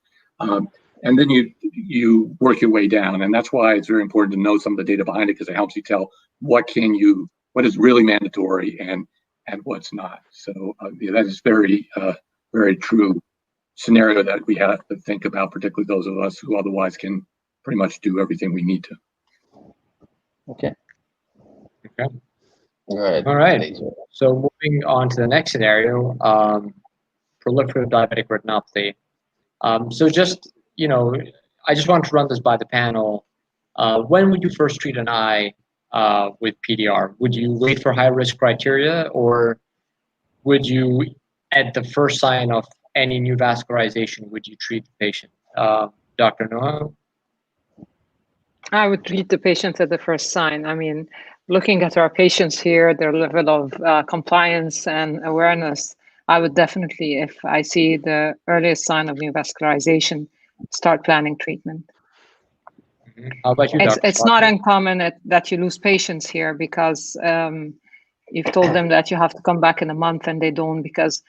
And then you work your way down, and that's why it's very important to know some of the data behind it, because it helps you tell what is really mandatory and what's not. So that is very very true scenario that we have to think about, particularly those of us who otherwise can pretty much do everything we need to. Okay. All right. So moving on to the next scenario, proliferative diabetic retinopathy. So just I just want to run this by the panel. When would you first treat an eye with PDR? Would you wait for high-risk criteria, or would you, at the first sign of any new vascularization, would you treat the patient? Dr. Noha? I would treat the patient at the first sign. I mean, looking at our patients here, their level of compliance and awareness, I would definitely, if I see the earliest sign of new vascularization, start planning treatment. How about you, Dr. It's not uncommon that you lose patients here because you've told them that you have to come back in a month and they don't, because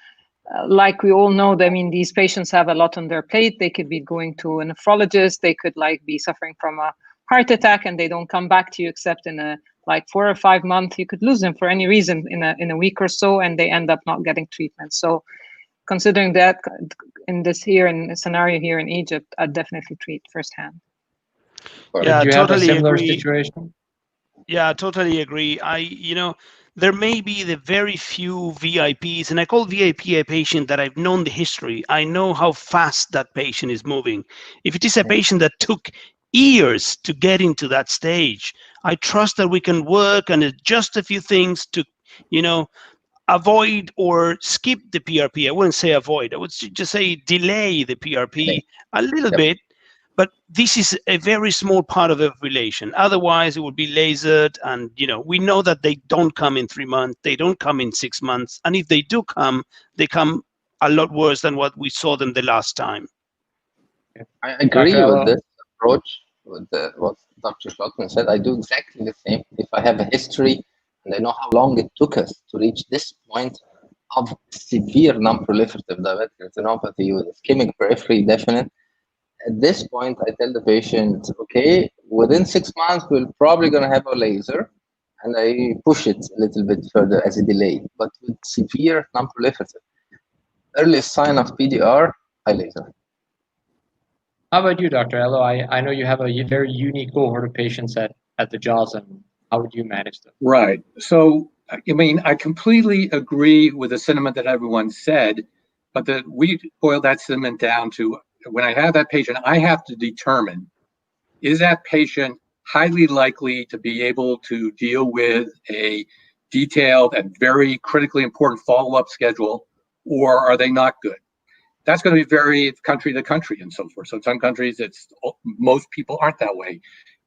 like we all know, I mean, these patients have a lot on their plate. They could be going to a nephrologist. They could be suffering from a heart attack, and they don't come back to you except in 4 or 5 months. You could lose them for any reason in a week or so, and they end up not getting treatment. So considering that, in this here in scenario here in Egypt, I'd definitely treat firsthand. Yeah, Did you have a totally similar agree. situation? Yeah, totally agree. There may be the very few VIPs, and I call VIP a patient that I've known the history. I know how fast that patient is moving. If it is a patient that took years to get into that stage, I trust that we can work and adjust a few things to, avoid or skip the PRP. I wouldn't say avoid. I would just say delay the PRP a little bit. But this is a very small part of the population. Otherwise, it would be lasered, and we know that they don't come in 3 months. They don't come in 6 months, and if they do come, they come a lot worse than what we saw them the last time. I agree Dr. with Aiello? this approach, with what Dr. Schlottmann said. I do exactly the same. If I have a history and I know how long it took us to reach this point of severe non-proliferative diabetic retinopathy with ischemic periphery definite, at this point, I tell the patient, okay, within 6 months, we're probably going to have a laser, and I push it a little bit further as a delay. But with severe non-proliferative, earliest sign of PDR, I laser. How about you, Dr. Aiello? I know you have a very unique cohort of patients at the Joslin. How would you manage them? Right. So, I completely agree with the sentiment that everyone said, but we boil that sentiment down to when I have that patient, I have to determine, is that patient highly likely to be able to deal with a detailed and very critically important follow-up schedule, or are they not good? That's going to be vary country to country and so forth. So in some countries, most people aren't that way.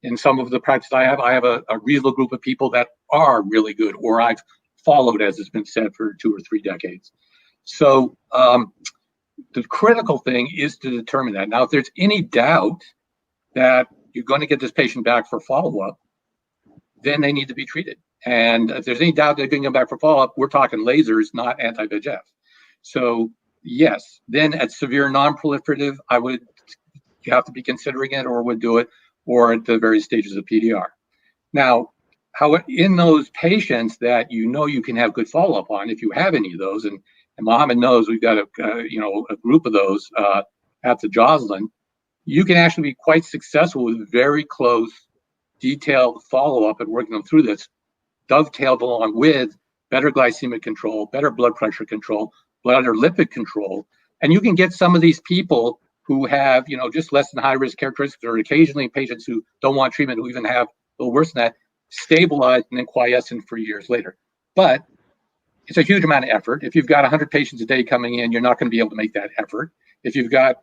In some of the practice I have a reasonable group of people that are really good, or I've followed, as has been said, for 2 or 3 decades. So the critical thing is to determine that. Now, if there's any doubt that you're going to get this patient back for follow-up, then they need to be treated. And if there's any doubt they're going to come back for follow-up, we're talking lasers, not anti-VEGF. So yes, then at severe non-proliferative, you have to be considering it, or would do it, or at the various stages of PDR. Now, in those patients that you can have good follow-up on, if you have any of those, and Mohamed knows we've got a group of those at the Joslin, you can actually be quite successful with very close, detailed follow-up and working them through this, dovetailed along with better glycemic control, better blood pressure control, better lipid control, and you can get some of these people who have just less than high risk characteristics, or occasionally patients who don't want treatment who even have a little worse than that, stabilized and then quiescent for years later. But it's a huge amount of effort. If you've got 100 patients a day coming in, you're not going to be able to make that effort. If you've got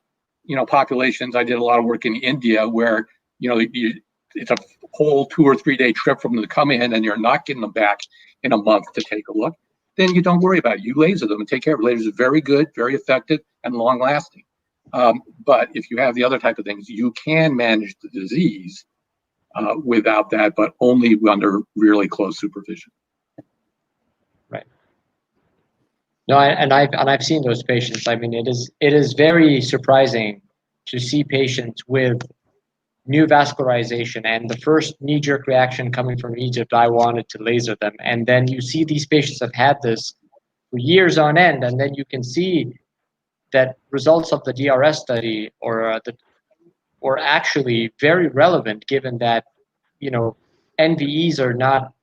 populations, I did a lot of work in India where it's a whole 2 or 3 day trip from them to come in, and you're not getting them back in a month to take a look, then you don't worry about it. You laser them and take care of it. Lasers are very good, very effective, and long lasting. But if you have the other type of things, you can manage the disease without that, but only under really close supervision. Right. No, I've seen those patients. I mean, it is very surprising to see patients with new vascularization, and the first knee-jerk reaction coming from Egypt, I wanted to laser them. And then you see these patients have had this for years on end, and then you can see that results of the DRS study or actually very relevant, given that NVEs are not,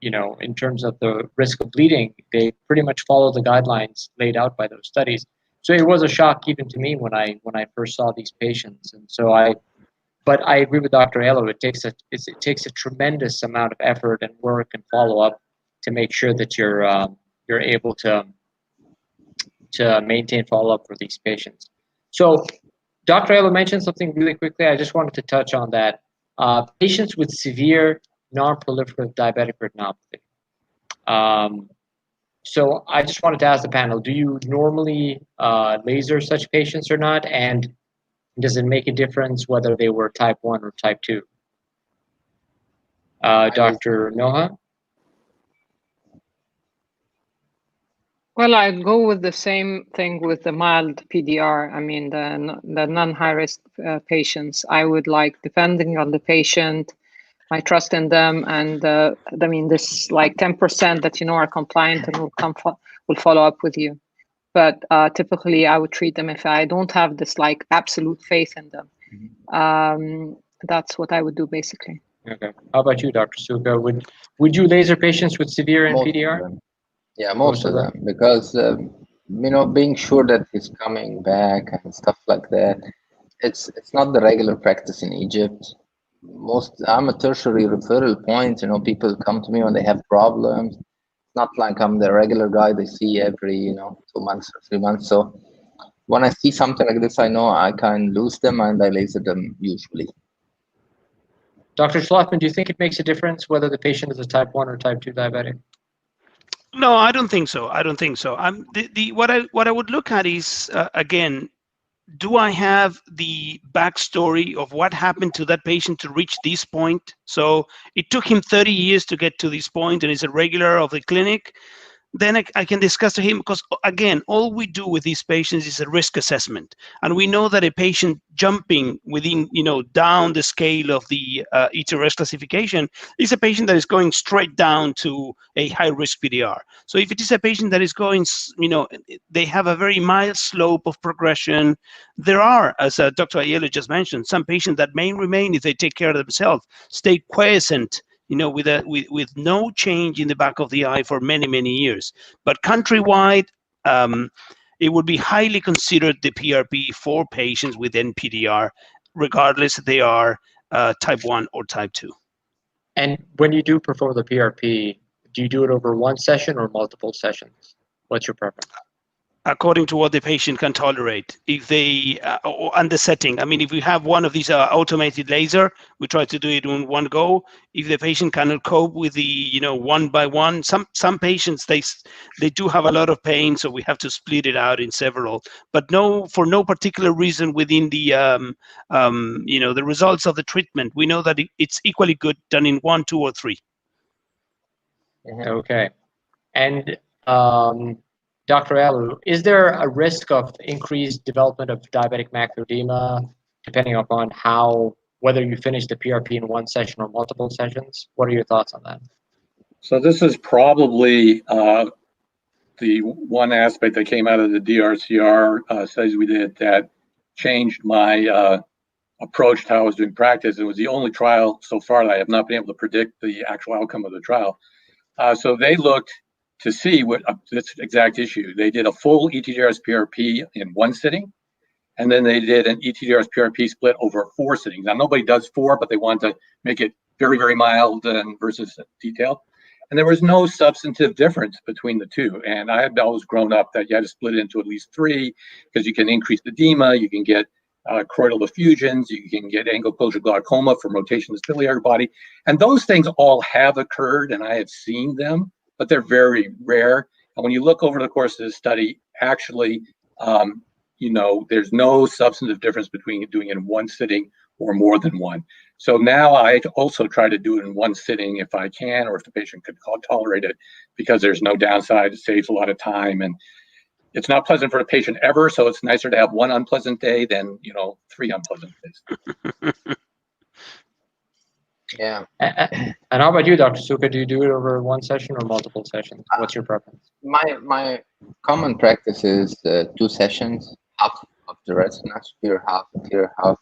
in terms of the risk of bleeding, they pretty much follow the guidelines laid out by those studies. So it was a shock even to me when I first saw these patients. And so but I agree with Dr. Aiello. It takes a tremendous amount of effort and work and follow up to make sure that you're able to maintain follow up for these patients. So Dr. Aiello mentioned something really quickly. I just wanted to touch on that. Patients with severe non-proliferative diabetic retinopathy. So I just wanted to ask the panel: do you normally laser such patients or not? And does it make a difference whether they were type 1 or type 2? Dr. Noha? Well, I'd go with the same thing with the mild PDR. I mean, the non-high risk patients. I would depending on the patient, my trust in them, and this 10% that are compliant and will follow up with you. but typically I would treat them if I don't have this like absolute faith in them. That's what I would do basically. Okay. How about you, Dr. Souka? Would you laser patients with severe Most of NPDR? them. Yeah, most of them, because being sure that he's coming back and stuff like that, it's not the regular practice in Egypt. I'm a tertiary referral point. People come to me when they have problems. It's not like I'm the regular guy they see every 2 months or 3 months. So when I see something like this, I know I can lose them and I laser them usually. Dr. Schlottmann, do you think it makes a difference whether the patient is a type 1 or type 2 diabetic? No, I don't think so. I don't think so. What I would look at is again, do I have the backstory of what happened to that patient to reach this point? So it took him 30 years to get to this point, and is a regular of the clinic. Then I can discuss to him, because again, all we do with these patients is a risk assessment, and we know that a patient jumping within, down the scale of the ETRS classification is a patient that is going straight down to a high risk PDR. So if it is a patient that is going, they have a very mild slope of progression. There are, as Dr. Aiello just mentioned, some patients that may remain, if they take care of themselves, stay quiescent, with no change in the back of the eye for many, many years. But countrywide, it would be highly considered the PRP for patients with NPDR, regardless if they are type 1 or type 2. And when you do perform the PRP, do you do it over one session or multiple sessions? What's your preference? According to what the patient can tolerate. If they, and the setting, if we have one of these automated laser, we try to do it in one go. If the patient cannot cope with the, one by one, some patients, they do have a lot of pain, so we have to split it out in several, but for no particular reason within the, the results of the treatment. We know that it's equally good done in 1, 2, or 3. Okay. And, Dr. Aiello, is there a risk of increased development of diabetic macular edema depending upon whether you finish the PRP in one session or multiple sessions? What are your thoughts on that? So this is probably the one aspect that came out of the DRCR studies we did that changed my approach to how I was doing practice. It was the only trial so far that I have not been able to predict the actual outcome of the trial. So they looked to see what this exact issue. They did a full ETDRS PRP in one sitting, and then they did an ETDRS PRP split over 4 sittings. Now, nobody does 4, but they wanted to make it very, very mild versus detailed. And there was no substantive difference between the two. And I had always grown up that you had to split it into at least 3, because you can increase the edema, you can get choroidal effusions, you can get angle-closure glaucoma from rotation of the ciliary body. And those things all have occurred, and I have seen them, but they're very rare. And when you look over the course of this study, actually, there's no substantive difference between doing it in one sitting or more than one. So now I also try to do it in one sitting if I can, or if the patient could tolerate it, because there's no downside. It saves a lot of time, and it's not pleasant for the patient ever. So it's nicer to have one unpleasant day than 3 unpleasant days. Yeah. And how about you, Dr. Souka? Do you do it over one session or multiple sessions? What's your preference? My common practice is 2 sessions, half of the retina, superior half, anterior half.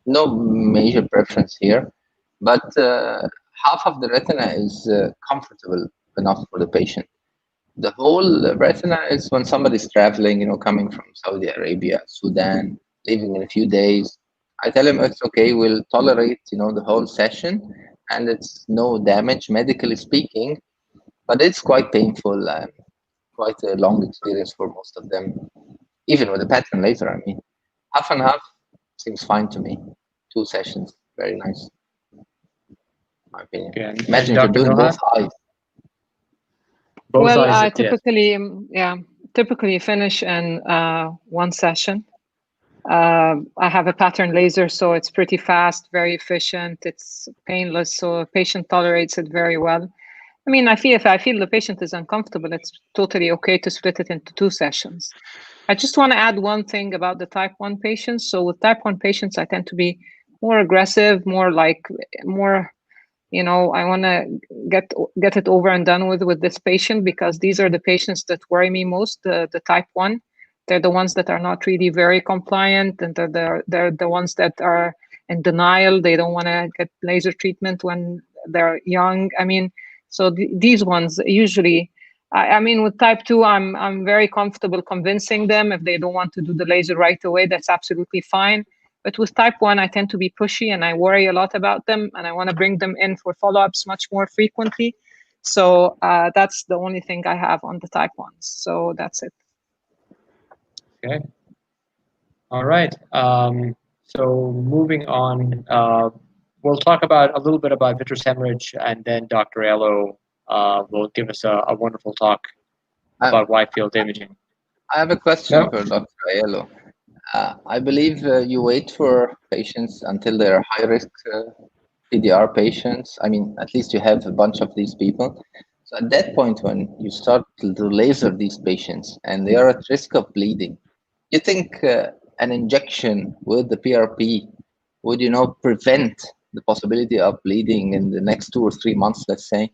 No major preference here, but half of the retina is comfortable enough for the patient. The whole retina is when somebody's traveling, coming from Saudi Arabia, Sudan, leaving in a few days. I tell him it's okay, we'll tolerate, the whole session, and it's no damage, medically speaking, but it's quite painful and quite a long experience for most of them, even with the pattern laser. Half and half seems fine to me. 2 sessions, very nice, in my opinion. Okay. Imagine you're doing both eyes. Well, eyes, I typically finish in 1 session. I have a pattern laser, so it's pretty fast, very efficient. It's painless, so a patient tolerates it very well. If I feel the patient is uncomfortable, it's totally okay to split it into 2 sessions. I just want to add one thing about the type 1 patients. So with type 1 patients, I tend to be more aggressive, more I want to get it over and done with this patient, because these are the patients that worry me most, the type 1. They're the ones that are not really very compliant, and they're the ones that are in denial. They don't want to get laser treatment when they're young. I mean, so these ones usually, I mean, with type 2, I'm very comfortable convincing them. If they don't want to do the laser right away, that's absolutely fine. But with type 1, I tend to be pushy and I worry a lot about them, and I want to bring them in for follow-ups much more frequently. So that's the only thing I have on the type 1s. So that's it. Okay. All right. So moving on, we'll talk about a little bit about vitreous hemorrhage, and then Dr. Aiello will give us a wonderful talk about wide field imaging. I have a question No. for Dr. Aiello. I believe you wait for patients until they're high-risk PDR patients. I mean, at least you have a bunch of these people. So at that point, when you start to laser these patients and they are at risk of bleeding, you think an injection with the PRP would, prevent the possibility of bleeding in the next 2 or 3 months, let's say?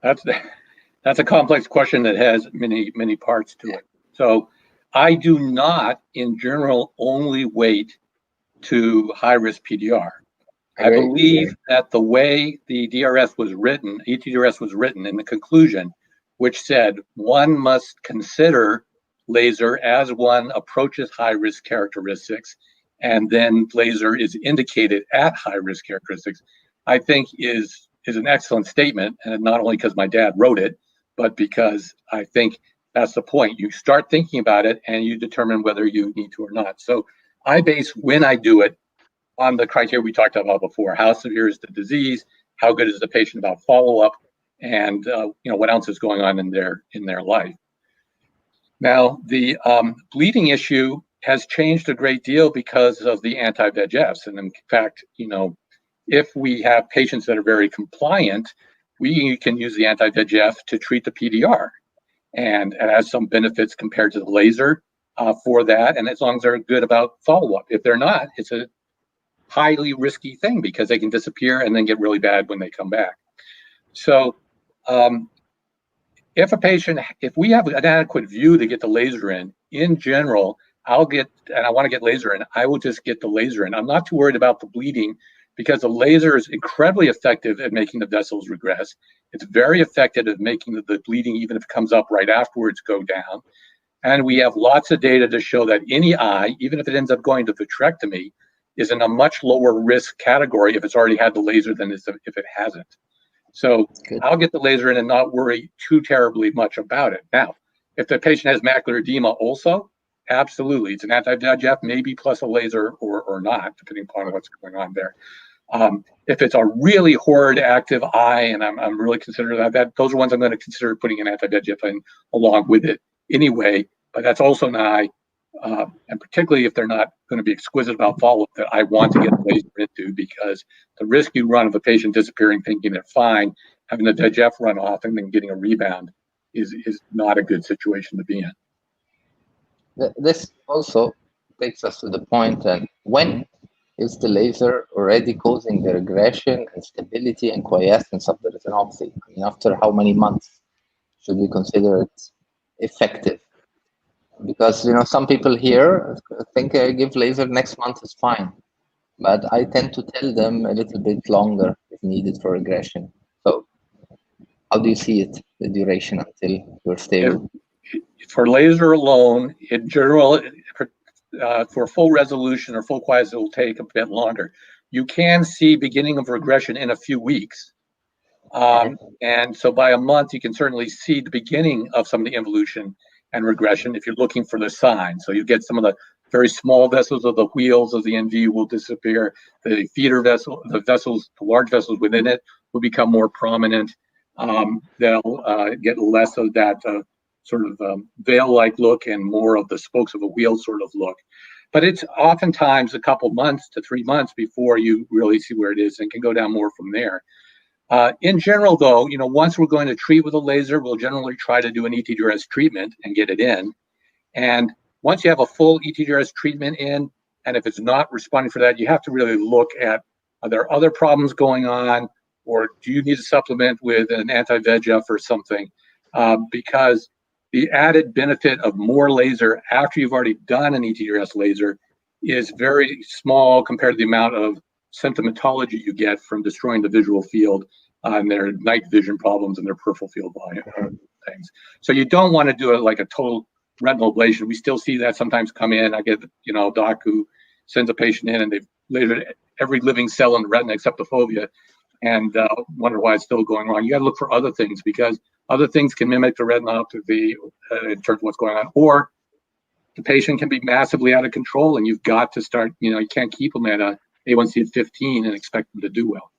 That's a complex question that has many parts to it. So I do not, in general, only wait to high-risk PDR. I believe that the way the DRS was written, ETDRS was written in the conclusion, which said one must consider laser as one approaches high-risk characteristics, and then laser is indicated at high-risk characteristics, I think is an excellent statement, and not only because my dad wrote it, but because I think that's the point. You start thinking about it and you determine whether you need to or not. So I base when I do it on the criteria we talked about before. How severe is the disease? How good is the patient about follow-up? And what else is going on in their life? Now, the bleeding issue has changed a great deal because of the anti-VEGFs. And in fact, if we have patients that are very compliant, we can use the anti-VEGF to treat the PDR. And it has some benefits compared to the laser for that. And as long as they're good about follow-up. If they're not, it's a highly risky thing because they can disappear and then get really bad when they come back. So if we have an adequate view to get the laser in general, I want to get laser in, I will just get the laser in. I'm not too worried about the bleeding because the laser is incredibly effective at making the vessels regress. It's very effective at making the bleeding, even if it comes up right afterwards, go down. And we have lots of data to show that any eye, even if it ends up going to vitrectomy, is in a much lower risk category if it's already had the laser than if it hasn't. So good. I'll get the laser in and not worry too terribly much about it. Now, if the patient has macular edema also, absolutely. It's an anti-VEGF, maybe plus a laser or not, depending upon what's going on there. If it's a really horrid active eye, and I'm really considering that, those are ones I'm going to consider putting an anti-VEGF in along with it anyway, but that's also an eye, and particularly if they're not going to be exquisite about follow-up, that I want to get the laser into, because the risk you run of a patient disappearing thinking they're fine, having the VEGF run off and then getting a rebound is not a good situation to be in. This also takes us to the point that when is the laser already causing the regression, instability, and quiescence of the retinopathy? I mean, after how many months should we consider it effective? Because some people here think I give laser next month is fine, but I tend to tell them a little bit longer if needed for regression. So how do you see it, the duration until you're stable? For laser alone, in general, for full resolution or full quiescence, it will take a bit longer. You can see beginning of regression in a few weeks. And so by a month, you can certainly see the beginning of some of the involution and regression if you're looking for the sign. So you get some of the very small vessels of the wheels of the NV will disappear. The feeder vessel, the large vessels within it will become more prominent. They'll get less of that sort of veil-like look and more of the spokes of a wheel sort of look. But it's oftentimes a couple months to 3 months before you really see where it is, and can go down more from there. In general, though, once we're going to treat with a laser, we'll generally try to do an ETDRS treatment and get it in. And once you have a full ETDRS treatment in, and if it's not responding for that, you have to really look at Are there other problems going on, or do you need a supplement with an anti-VEGF or something? Because the added benefit of more laser after you've already done an ETDRS laser is very small compared to the amount of symptomatology you get from destroying the visual field and their night vision problems and their peripheral field volume things. So you don't want to do it like a total retinal ablation. We still see that sometimes come in. I get, a doc who sends a patient in and they've lasered every living cell in the retina except the fovea and wonder why it's still going wrong. You got to look for other things because other things can mimic the retinopathy in terms of what's going on, or the patient can be massively out of control and you've got to start, you can't keep them at a A1C at 15 and expect them to do well.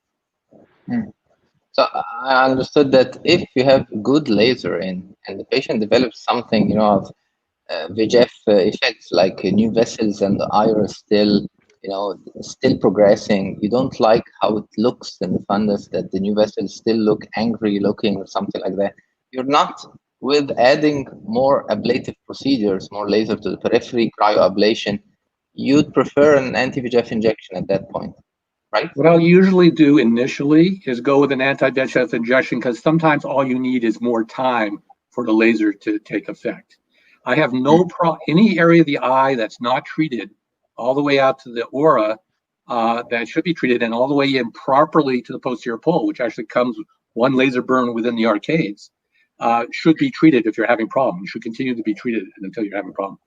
So I understood that if you have good laser in and the patient develops something, of VEGF effects like new vessels and the iris still progressing, you don't like how it looks in the fundus, that the new vessels still look angry looking or something like that. You're not, with adding more ablative procedures, more laser to the periphery, cryoablation, you'd prefer an anti-VEGF injection at that point, right? What I'll usually do initially is go with an anti-VEGF injection because sometimes all you need is more time for the laser to take effect. I have no problem, any area of the eye that's not treated all the way out to the aura that should be treated and all the way in properly to the posterior pole, which actually comes with one laser burn within the arcades, should be treated if you're having problems. You should continue to be treated until you're having a problem.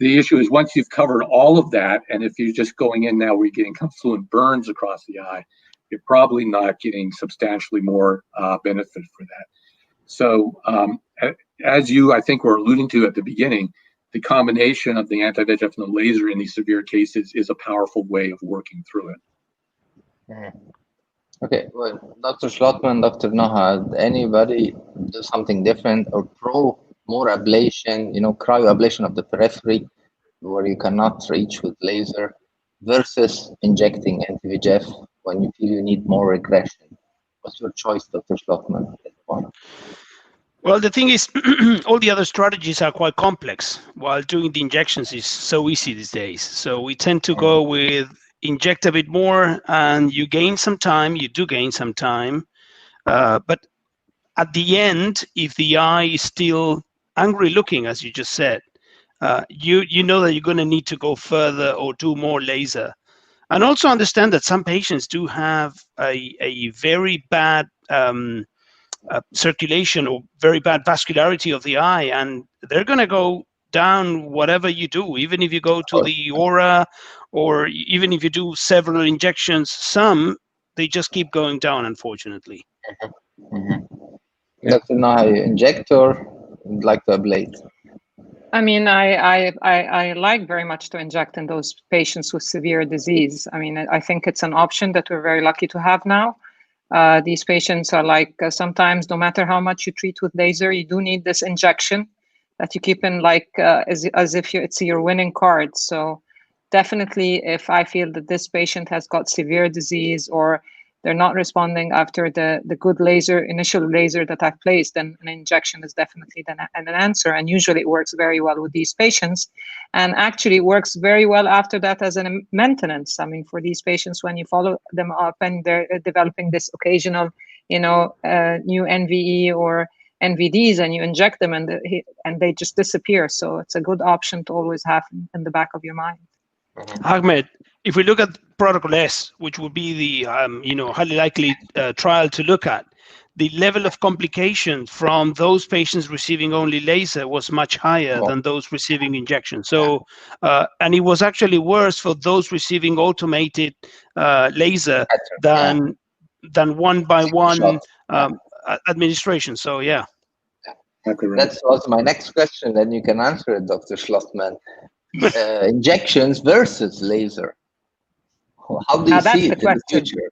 The issue is once you've covered all of that, and if you're just going in now where you're getting confluent burns across the eye, you're probably not getting substantially more benefit for that. So as you, I think, were alluding to at the beginning, the combination of the anti-VEGF and the laser in these severe cases is a powerful way of working through it. Okay, well, Dr. Schlottmann, Dr. Noha, anybody do something different or pro more ablation, cryoablation of the periphery where you cannot reach with laser versus injecting anti-VEGF when you feel you need more regression? What's your choice, Dr. Schlottmann, at this point? Well, the thing is, all the other strategies are quite complex, while doing the injections is so easy these days. So we tend to go with inject a bit more, and you gain some time. You do gain some time, but at the end, if the eye is still angry looking, as you just said, you know that you're going to need to go further or do more laser. And also understand that some patients do have a very bad circulation or very bad vascularity of the eye, and they're going to go down whatever you do, even if you go to the aura or even if you do several injections. Some, they just keep going down, unfortunately. Dr. Noha, inject or would like to ablate? I mean, I like very much to inject in those patients with severe disease. I mean, I think it's an option that we're very lucky to have now. These patients are like, sometimes no matter how much you treat with laser, you do need this injection that you keep in like as if it's your winning card. So definitely if I feel that this patient has got severe disease or they're not responding after the good initial laser that I've placed, then an injection is definitely an answer. And usually it works very well with these patients. And actually it works very well after that as a maintenance. I mean, for these patients, when you follow them up and they're developing this occasional, new NVE or NVDs, and you inject them and they just disappear. So it's a good option to always have in the back of your mind. Ahmed, if we look at Protocol S, which would be the highly likely trial to look at, the level of complication from those patients receiving only laser was much higher than those receiving injections. So, and it was actually worse for those receiving automated laser than one-by-one administration. So, yeah. That was my next question, then you can answer it, Dr. Schlottmann. Injections versus laser. How do you see it in the future?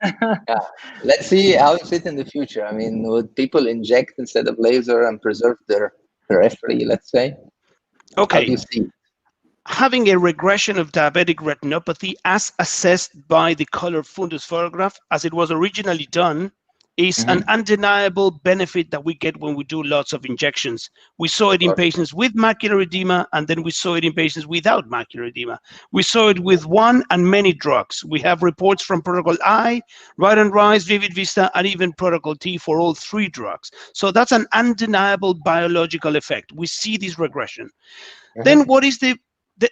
Let's see how you see it in the future. I mean, would people inject instead of laser and preserve their periphery, let's say? Okay. How do you see it? Having a regression of diabetic retinopathy as assessed by the color fundus photograph, as it was originally done, is an undeniable benefit that we get when we do lots of injections. We saw it in patients with macular edema, and then we saw it in patients without macular edema. We saw it with one and many drugs. We have reports from Protocol I, Right and Rise, Vivid Vista, and even Protocol T for all 3 drugs. So that's an undeniable biological effect. We see this regression. Then what is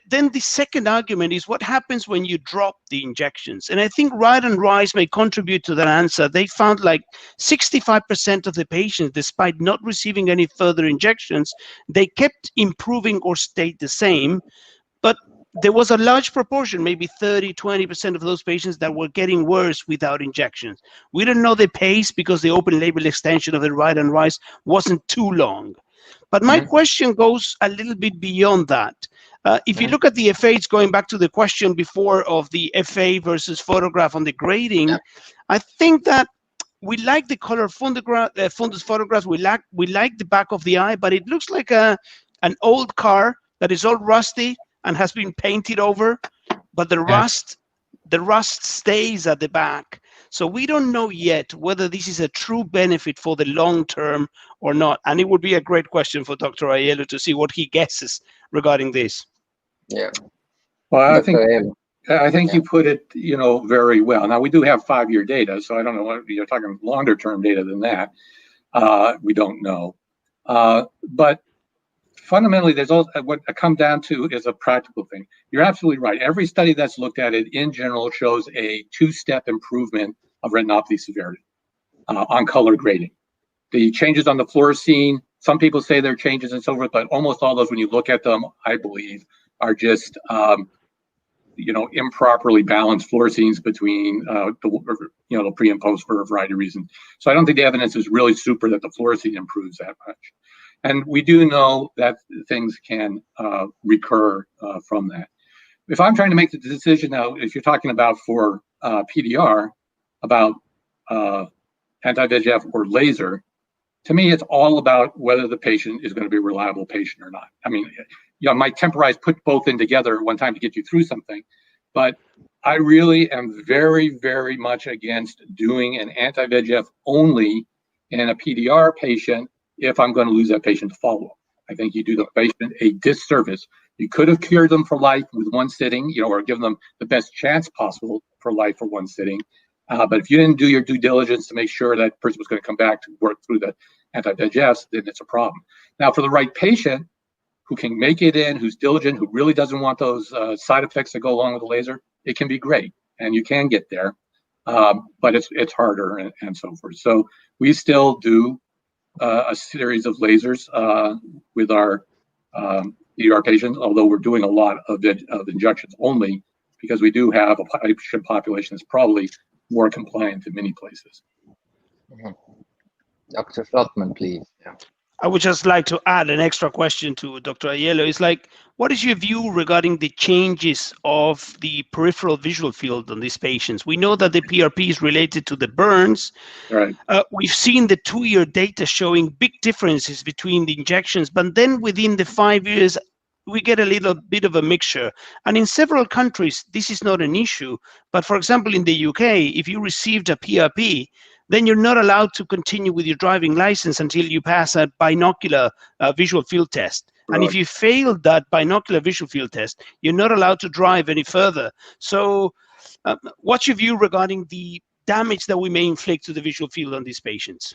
then the second argument is what happens when you drop the injections. And I think Right and Rise may contribute to that answer. They found like 65% of the patients, despite not receiving any further injections, they kept improving or stayed the same. But there was a large proportion, maybe 30, 20% of those patients that were getting worse without injections. We don't know the pace because the open label extension of the Right and Rise wasn't too long. But my question goes a little bit beyond that. If you look at the FAs, going back to the question before of the FA versus photograph on the grading, I think that we like the color fundus photographs. We like the back of the eye, but it looks like an old car that is all rusty and has been painted over, but the rust stays at the back. So we don't know yet whether this is a true benefit for the long term or not. And it would be a great question for Dr. Aiello to see what he guesses regarding this. Yeah. Well, I think you put it, very well. Now we do have 5-year data, so I don't know what you're talking longer term data than that. We don't know. But fundamentally, there's also what I come down to is a practical thing. You're absolutely right. Every study that's looked at it in general shows a 2-step improvement of retinopathy severity on color grading. The changes on the fluorescein, some people say they're changes and so forth, but almost all those, when you look at them, I believe, are just improperly balanced fluoresceins between the pre and post for a variety of reasons. So I don't think the evidence is really super that the fluorescein improves that much. And we do know that things can recur from that. If I'm trying to make the decision now, if you're talking about for PDR, about anti-VEGF or laser, to me, it's all about whether the patient is going to be a reliable patient or not. I mean, I might temporize, put both in together at one time to get you through something, but I really am very, very much against doing an anti-VEGF only in a PDR patient if I'm going to lose that patient to follow-up. I think you do the patient a disservice. You could have cured them for life with one sitting, or given them the best chance possible for life for one sitting. But if you didn't do your due diligence to make sure that person was going to come back to work through the anti-VEGFs, then it's a problem. Now, for the right patient who can make it in, who's diligent, who really doesn't want those side effects that go along with the laser, it can be great, and you can get there. But it's harder and so forth. So we still do a series of lasers with our ER patients, although we're doing a lot of injections only because we do have a patient population that's probably more compliant in many places. Dr. Schlottmann, please. Yeah. I would just like to add an extra question to Dr. Aiello. It's like, what is your view regarding the changes of the peripheral visual field on these patients? We know that the PRP is related to the burns. Right. We've seen the 2-year data showing big differences between the injections, but then within the 5 years, we get a little bit of a mixture. And in several countries, this is not an issue. But for example, in the UK, if you received a PRP, then you're not allowed to continue with your driving license until you pass a binocular visual field test. Right. And if you fail that binocular visual field test, you're not allowed to drive any further. So what's your view regarding the damage that we may inflict to the visual field on these patients?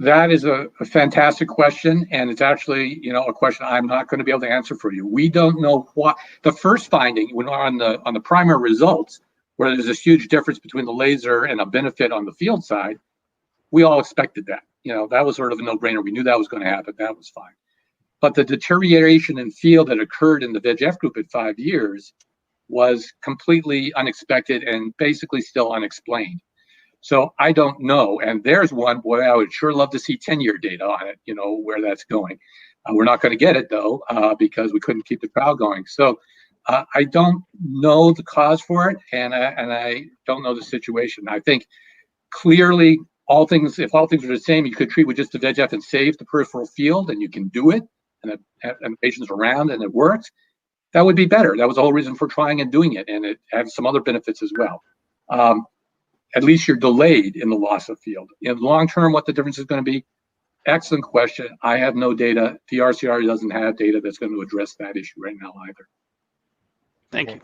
That is a fantastic question, and it's actually, a question I'm not going to be able to answer for you. We don't know what the first finding when on the primary results, where there's this huge difference between the laser and a benefit on the field side. We all expected that. That was sort of a no-brainer. We knew that was going to happen. That was fine. But the deterioration in field that occurred in the VEGF group at 5 years was completely unexpected and basically still unexplained. So I don't know. And there's one, boy, I would sure love to see 10-year data on it, where that's going. We're not going to get it, though, because we couldn't keep the trial going. So I don't know the cause for it, and I don't know the situation. I think clearly if all things are the same, you could treat with just the VEGF and save the peripheral field, and you can do it, and the patient's around, and it works. That would be better. That was the whole reason for trying and doing it, and it had some other benefits as well. at least you're delayed in the loss of field. In long term, what the difference is going to be? Excellent question. I have no data. The RCR doesn't have data that's going to address that issue right now either. Thank you.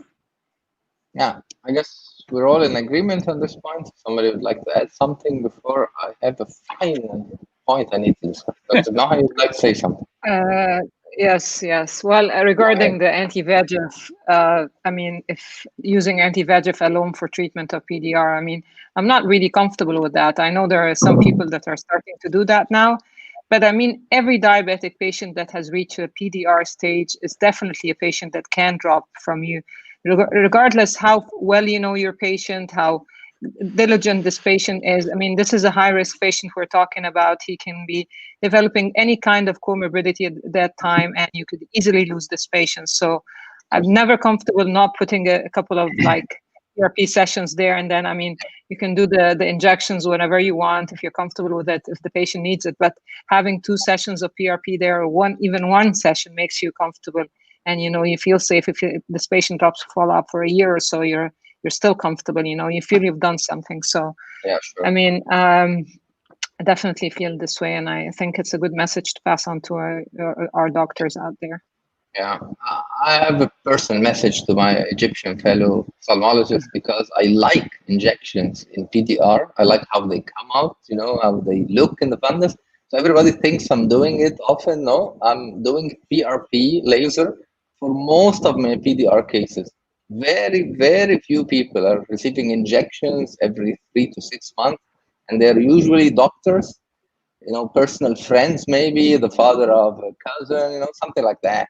Yeah, I guess we're all in agreement on this point. Somebody would like to add something before I have a final point I need to discuss. Dr. Noha, you'd like to say something? Yes. Well, regarding the anti-VEGF, I mean, if using anti-VEGF alone for treatment of PDR, I mean, I'm not really comfortable with that. I know there are some people that are starting to do that now, but I mean, every diabetic patient that has reached a PDR stage is definitely a patient that can drop from you, regardless how well you know your patient, how diligent this patient is. I mean, this is a high-risk patient we're talking about. He can be developing any kind of comorbidity at that time, and you could easily lose this patient. So I'm never comfortable not putting a couple of like PRP sessions there, and then, I mean, you can do the injections whenever you want if you're comfortable with it, if the patient needs it. But having 2 sessions of PRP there, or even one session, makes you comfortable, and you feel safe. If this patient drops follow-up for a year or so, you're still comfortable, you feel you've done something. So yeah, sure. I mean, I definitely feel this way, and I think it's a good message to pass on to our doctors out there. Yeah, I have a personal message to my Egyptian fellow ophthalmologists, because I like injections in PDR. I like how they come out, how they look in the fundus. So everybody thinks I'm doing it often. No, I'm doing PRP laser for most of my PDR cases. Very, very few people are receiving injections every 3 to 6 months, and they're usually doctors, personal friends, maybe the father of a cousin, something like that.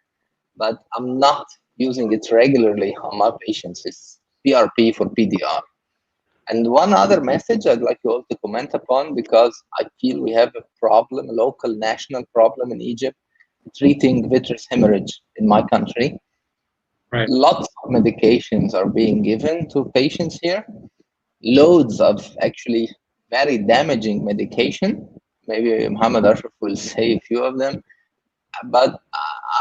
But I'm not using it regularly on my patients. It's PRP for PDR. And one other message I'd like you all to comment upon, because I feel we have a problem, a local, national problem in Egypt, treating vitreous hemorrhage in my country. Right. Lots of medications are being given to patients here. Loads of actually very damaging medication. Maybe Mohamed Ashraf will say a few of them. But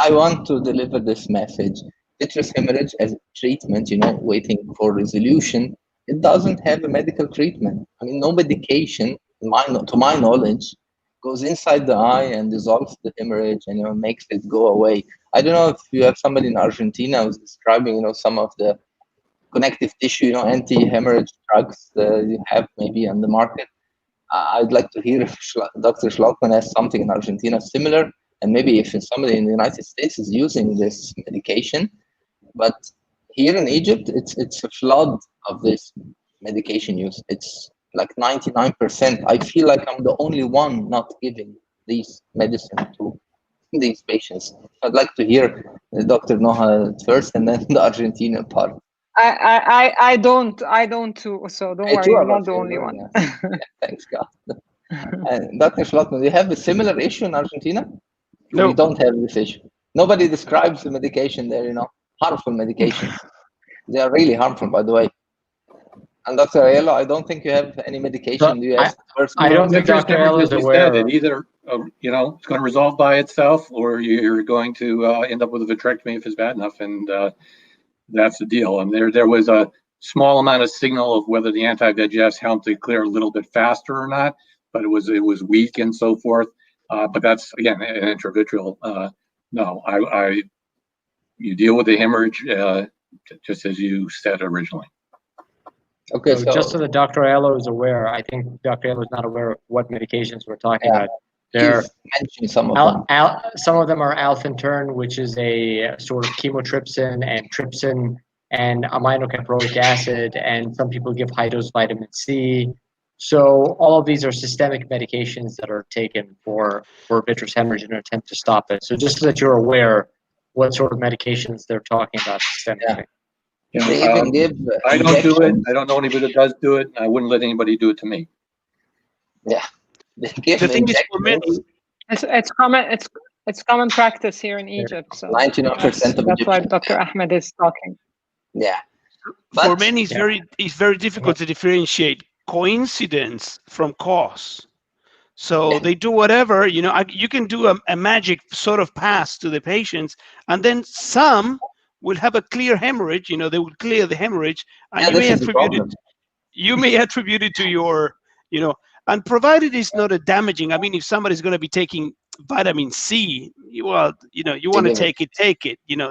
I want to deliver this message. Vitreous hemorrhage as treatment, waiting for resolution, it doesn't have a medical treatment. I mean, no medication, to my knowledge, goes inside the eye and dissolves the hemorrhage and makes it go away. I don't know if you have somebody in Argentina who's describing, some of the connective tissue, anti-hemorrhage drugs you have maybe on the market. I'd like to hear if Dr. Schlottmann has something in Argentina similar, and maybe if somebody in the United States is using this medication. But here in Egypt, it's a flood of this medication use. It's like 99%. I feel like I'm the only one not giving these medicine to these patients. I'd like to hear Dr. Noha first, and then the Argentina part. I don't too. So don't worry, you're not the only one. Yeah, thanks God. And Dr. Schlottmann, do you have a similar issue in Argentina? No. We don't have this issue. Nobody describes the medication there, harmful medication. They are really harmful, by the way. And Dr. Aiello, I don't think you have any medication. Do you have I don't think Dr. Aiello is aware. It either, it's going to resolve by itself, or you're going to end up with a vitrectomy if it's bad enough, and that's the deal. And there was a small amount of signal of whether the anti-VEGFs helped it clear a little bit faster or not, but it was weak and so forth. But that's, again, an intravitreal. No, you deal with the hemorrhage just as you said originally. Okay, so just so that Dr. Aiello is aware, I think Dr. Aiello is not aware of what medications we're talking about. They're mentioning some of them. Some of them are alfentern, which is a sort of chymotrypsin and trypsin and aminocaproic acid, and some people give high-dose vitamin C. So all of these are systemic medications that are taken for vitreous hemorrhage in an attempt to stop it. So just so that you're aware what sort of medications they're talking about systemically. Yeah. They even give I don't do it. I don't know anybody that does do it. And I wouldn't let anybody do it to me. Yeah. They give the thing is, for many, it's common practice here in Egypt. So 99% of that's why Dr. Ahmed is talking. Yeah. For many, it's very difficult to differentiate coincidence from cause. So they do whatever, you can do a magic sort of pass to the patients, and then some will have a clear hemorrhage, they will clear the hemorrhage, and you may attribute it. you may attribute it to your, and provided it's not a damaging. I mean, if somebody's going to be taking vitamin C, well, you want to take it.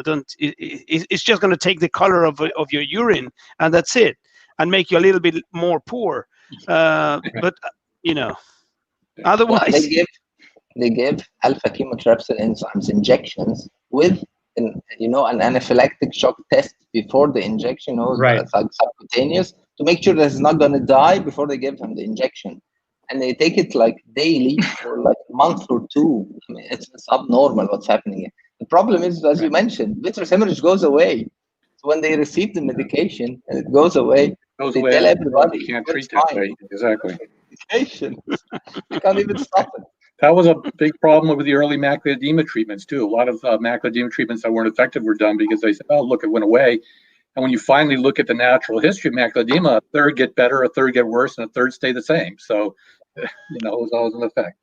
Don't. It's just going to take the color of your urine, and that's it, and make you a little bit more poor. But otherwise, they give alpha chemotrypsin enzymes injections with an anaphylactic shock test before the injection, Right. Subcutaneous, to make sure that it's not going to die before they give him the injection. And they take it like daily for like a month or two. I mean, it's abnormal what's happening here. The problem is, as you mentioned, vitreous hemorrhage goes away. So when they receive the medication and it goes away, they tell everybody you can't treat that way. Exactly. You can't even stop it. That was a big problem with the early macular edema treatments too. A lot of macular edema treatments that weren't effective were done because they said, "Oh, look, it went away." And when you finally look at the natural history of macular edema, a third get better, a third get worse, and a third stay the same. So, it was always an effect.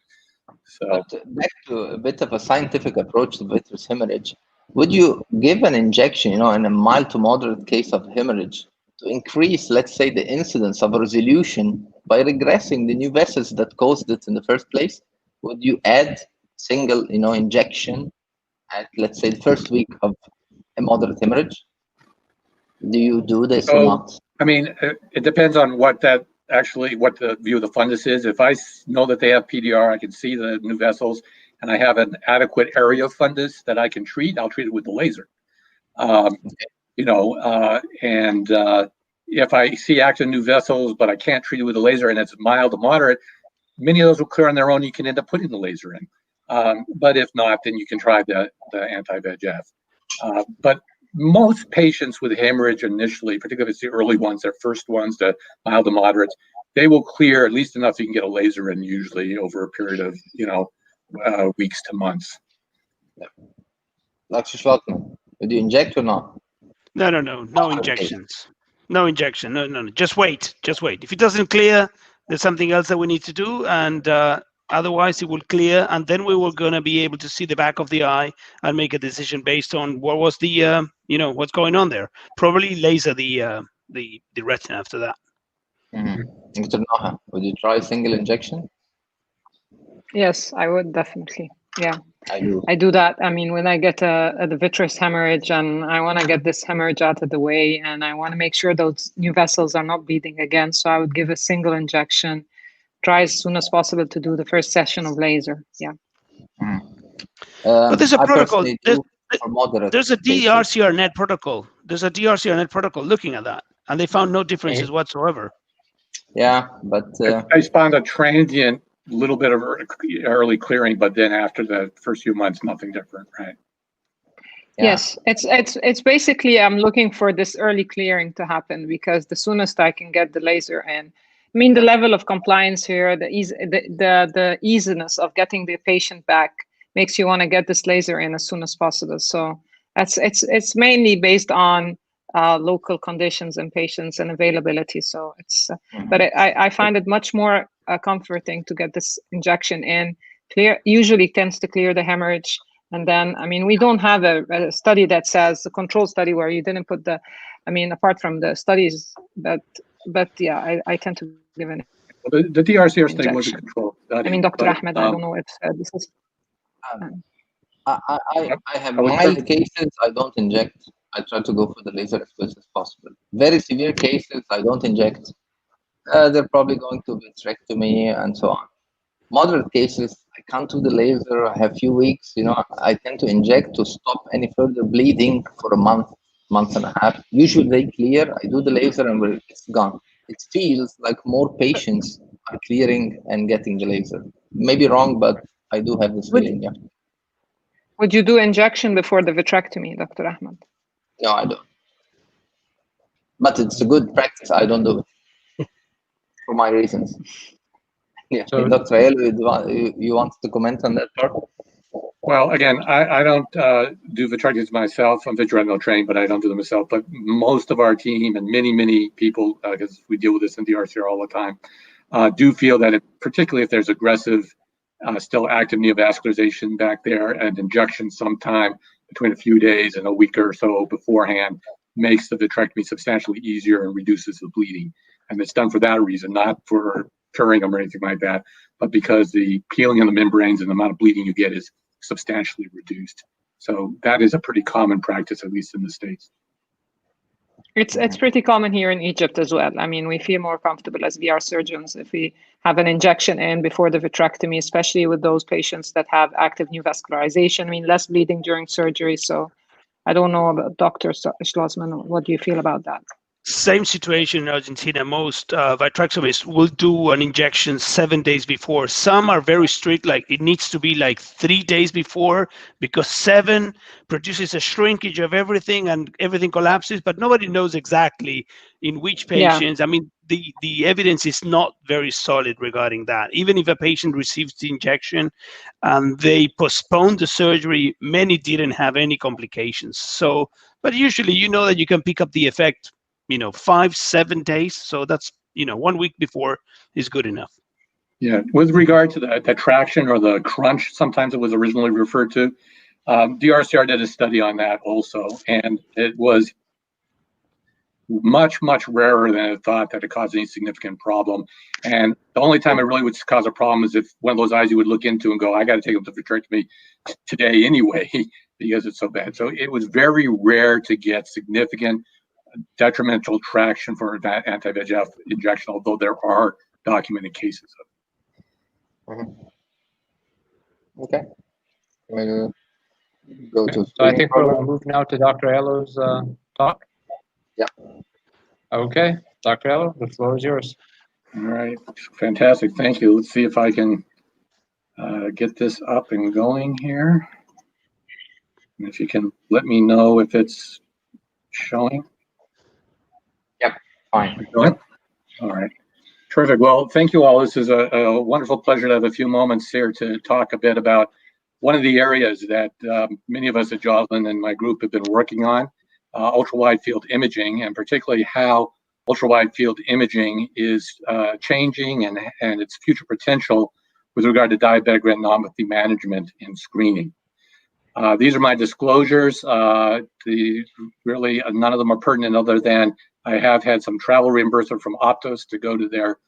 So but back to a bit of a scientific approach to vitreous hemorrhage, would you give an injection, in a mild to moderate case of hemorrhage to increase, let's say, the incidence of resolution by regressing the new vessels that caused it in the first place? Would you add single, injection at, let's say, the first week of a moderate hemorrhage? Do you do this or not? I mean, it depends on what the view of the fundus is. If I know that they have PDR, I can see the new vessels, and I have an adequate area of fundus that I can treat, I'll treat it with the laser. If I see active new vessels, but I can't treat it with the laser and it's mild to moderate, many of those will clear on their own. You can end up putting the laser in. But if not, then you can try the anti-VEGF. But most patients with hemorrhage initially, particularly if it's the early ones, their first ones, the mild to moderates, they will clear at least enough so you can get a laser in usually over a period of, weeks to months. Dr. Schlottmann, would you inject or not? No injections. No injection. No. Just wait. If it doesn't clear, there's something else that we need to do, and otherwise it will clear, and then we were going to be able to see the back of the eye and make a decision based on what was the what's going on there. Probably laser the retina after that. Dr. Noha, would you try a single injection? Yes, I would definitely. Yeah, I do that. I mean, when I get the vitreous hemorrhage and I want to get this hemorrhage out of the way, and I want to make sure those new vessels are not bleeding again, so I would give a single injection. Try as soon as possible to do the first session of laser. Yeah. But there's a protocol. There's a DRCR-net protocol. There's a DRCR-net protocol looking at that, and they found no differences whatsoever. Yeah, but I found a transient little bit of early clearing, but then after the first few months, nothing different, right? Yeah. Yes, it's basically I'm looking for this early clearing to happen, because the soonest I can get the laser in. I mean, the level of compliance here, the easiness of getting the patient back makes you want to get this laser in as soon as possible. So it's mainly based on local conditions and patients and availability. So it's, but I find it much more comforting to get this injection in. Usually tends to clear the hemorrhage. And then, I mean, we don't have a study that says, a control study where you didn't put apart from the studies, but yeah, I tend to give an the DRCR study was a control study. I mean, Dr. Ahmed, I don't know if this is... I have mild cases, I don't inject. I try to go for the laser as close as possible. Very severe cases, I don't inject. They're probably going to vitrectomy and so on. Moderate cases, I can't do the laser. I have few weeks, I tend to inject to stop any further bleeding for a month and a half. Usually they clear, I do the laser and it's gone. It feels like more patients are clearing and getting the laser. Maybe wrong, but I do have this feeling, yeah. Would you do injection before the vitrectomy, Dr. Ahmed? No, I don't. But it's a good practice. I don't do it for my reasons. Yeah, so, Dr. Aiello, you want to comment on that part? Well, again, I don't do vitrectomies myself. I'm vitreoretinal trained, but I don't do them myself. But most of our team and many people, because we deal with this in DRCR all the time, do feel that, particularly if there's aggressive, still active neovascularization back there, and injection sometime between a few days and a week or so beforehand makes the vitrectomy substantially easier and reduces the bleeding. And it's done for that reason, not for curing them or anything like that, but because the peeling of the membranes and the amount of bleeding you get is substantially reduced. So that is a pretty common practice, at least in the States. It's pretty common here in Egypt as well. I mean, we feel more comfortable as VR surgeons if we have an injection in before the vitrectomy, especially with those patients that have active neovascularization. I mean, less bleeding during surgery. So I don't know about Dr. Schlottmann. What do you feel about that? Same situation in Argentina. Most vitrectomists will do an injection 7 days before. Some are very strict, like it needs to be like 3 days before, because 7 produces a shrinkage of everything and everything collapses, but nobody knows exactly in which patients. I mean, the evidence is not very solid regarding that. Even if a patient receives the injection and they postpone the surgery, many didn't have any complications. So, but usually you know that you can pick up the effect 5-7 days. So that's, 1 week before is good enough. Yeah, with regard to the traction or the crunch, sometimes it was originally referred to, DRCR did a study on that also, and it was much, much rarer than it thought that it caused any significant problem. And the only time it really would cause a problem is if one of those eyes you would look into and go, I got to take them to vitrectomy today anyway, because it's so bad. So it was very rare to get significant detrimental traction for that anti-VEGF injection, although there are documented cases of it. Okay. We'll go to. So I think we'll move now to Dr. Aiello's talk. Yeah. Okay, Dr. Aiello, the floor is yours. All right, fantastic. Thank you. Let's see if I can get this up and going here. And if you can let me know if it's showing. Yep, fine. All right. Terrific. Well, thank you all. This is a wonderful pleasure to have a few moments here to talk a bit about one of the areas that many of us at Joslin and my group have been working on, ultra-wide field imaging, and particularly how ultra-wide field imaging is changing and its future potential with regard to diabetic retinopathy management and screening. These are my disclosures. Really, none of them are pertinent other than I have had some travel reimbursement from Optos to go to their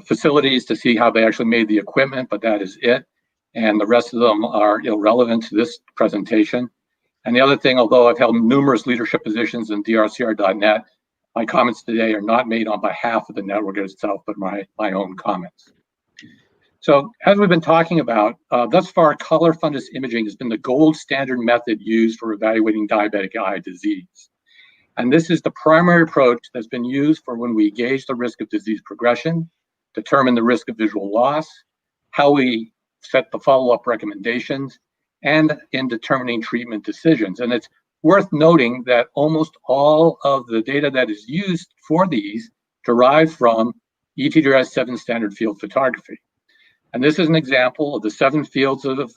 facilities to see how they actually made the equipment, but that is it. And the rest of them are irrelevant to this presentation. And the other thing, although I've held numerous leadership positions in drcr.net, my comments today are not made on behalf of the network itself, but my own comments. So as we've been talking about, thus far, color fundus imaging has been the gold standard method used for evaluating diabetic eye disease. And this is the primary approach that's been used for when we gauge the risk of disease progression, determine the risk of visual loss, how we set the follow-up recommendations, and in determining treatment decisions. And it's worth noting that almost all of the data that is used for these derive from ETDRS 7 standard field photography. And this is an example of the 7 fields of the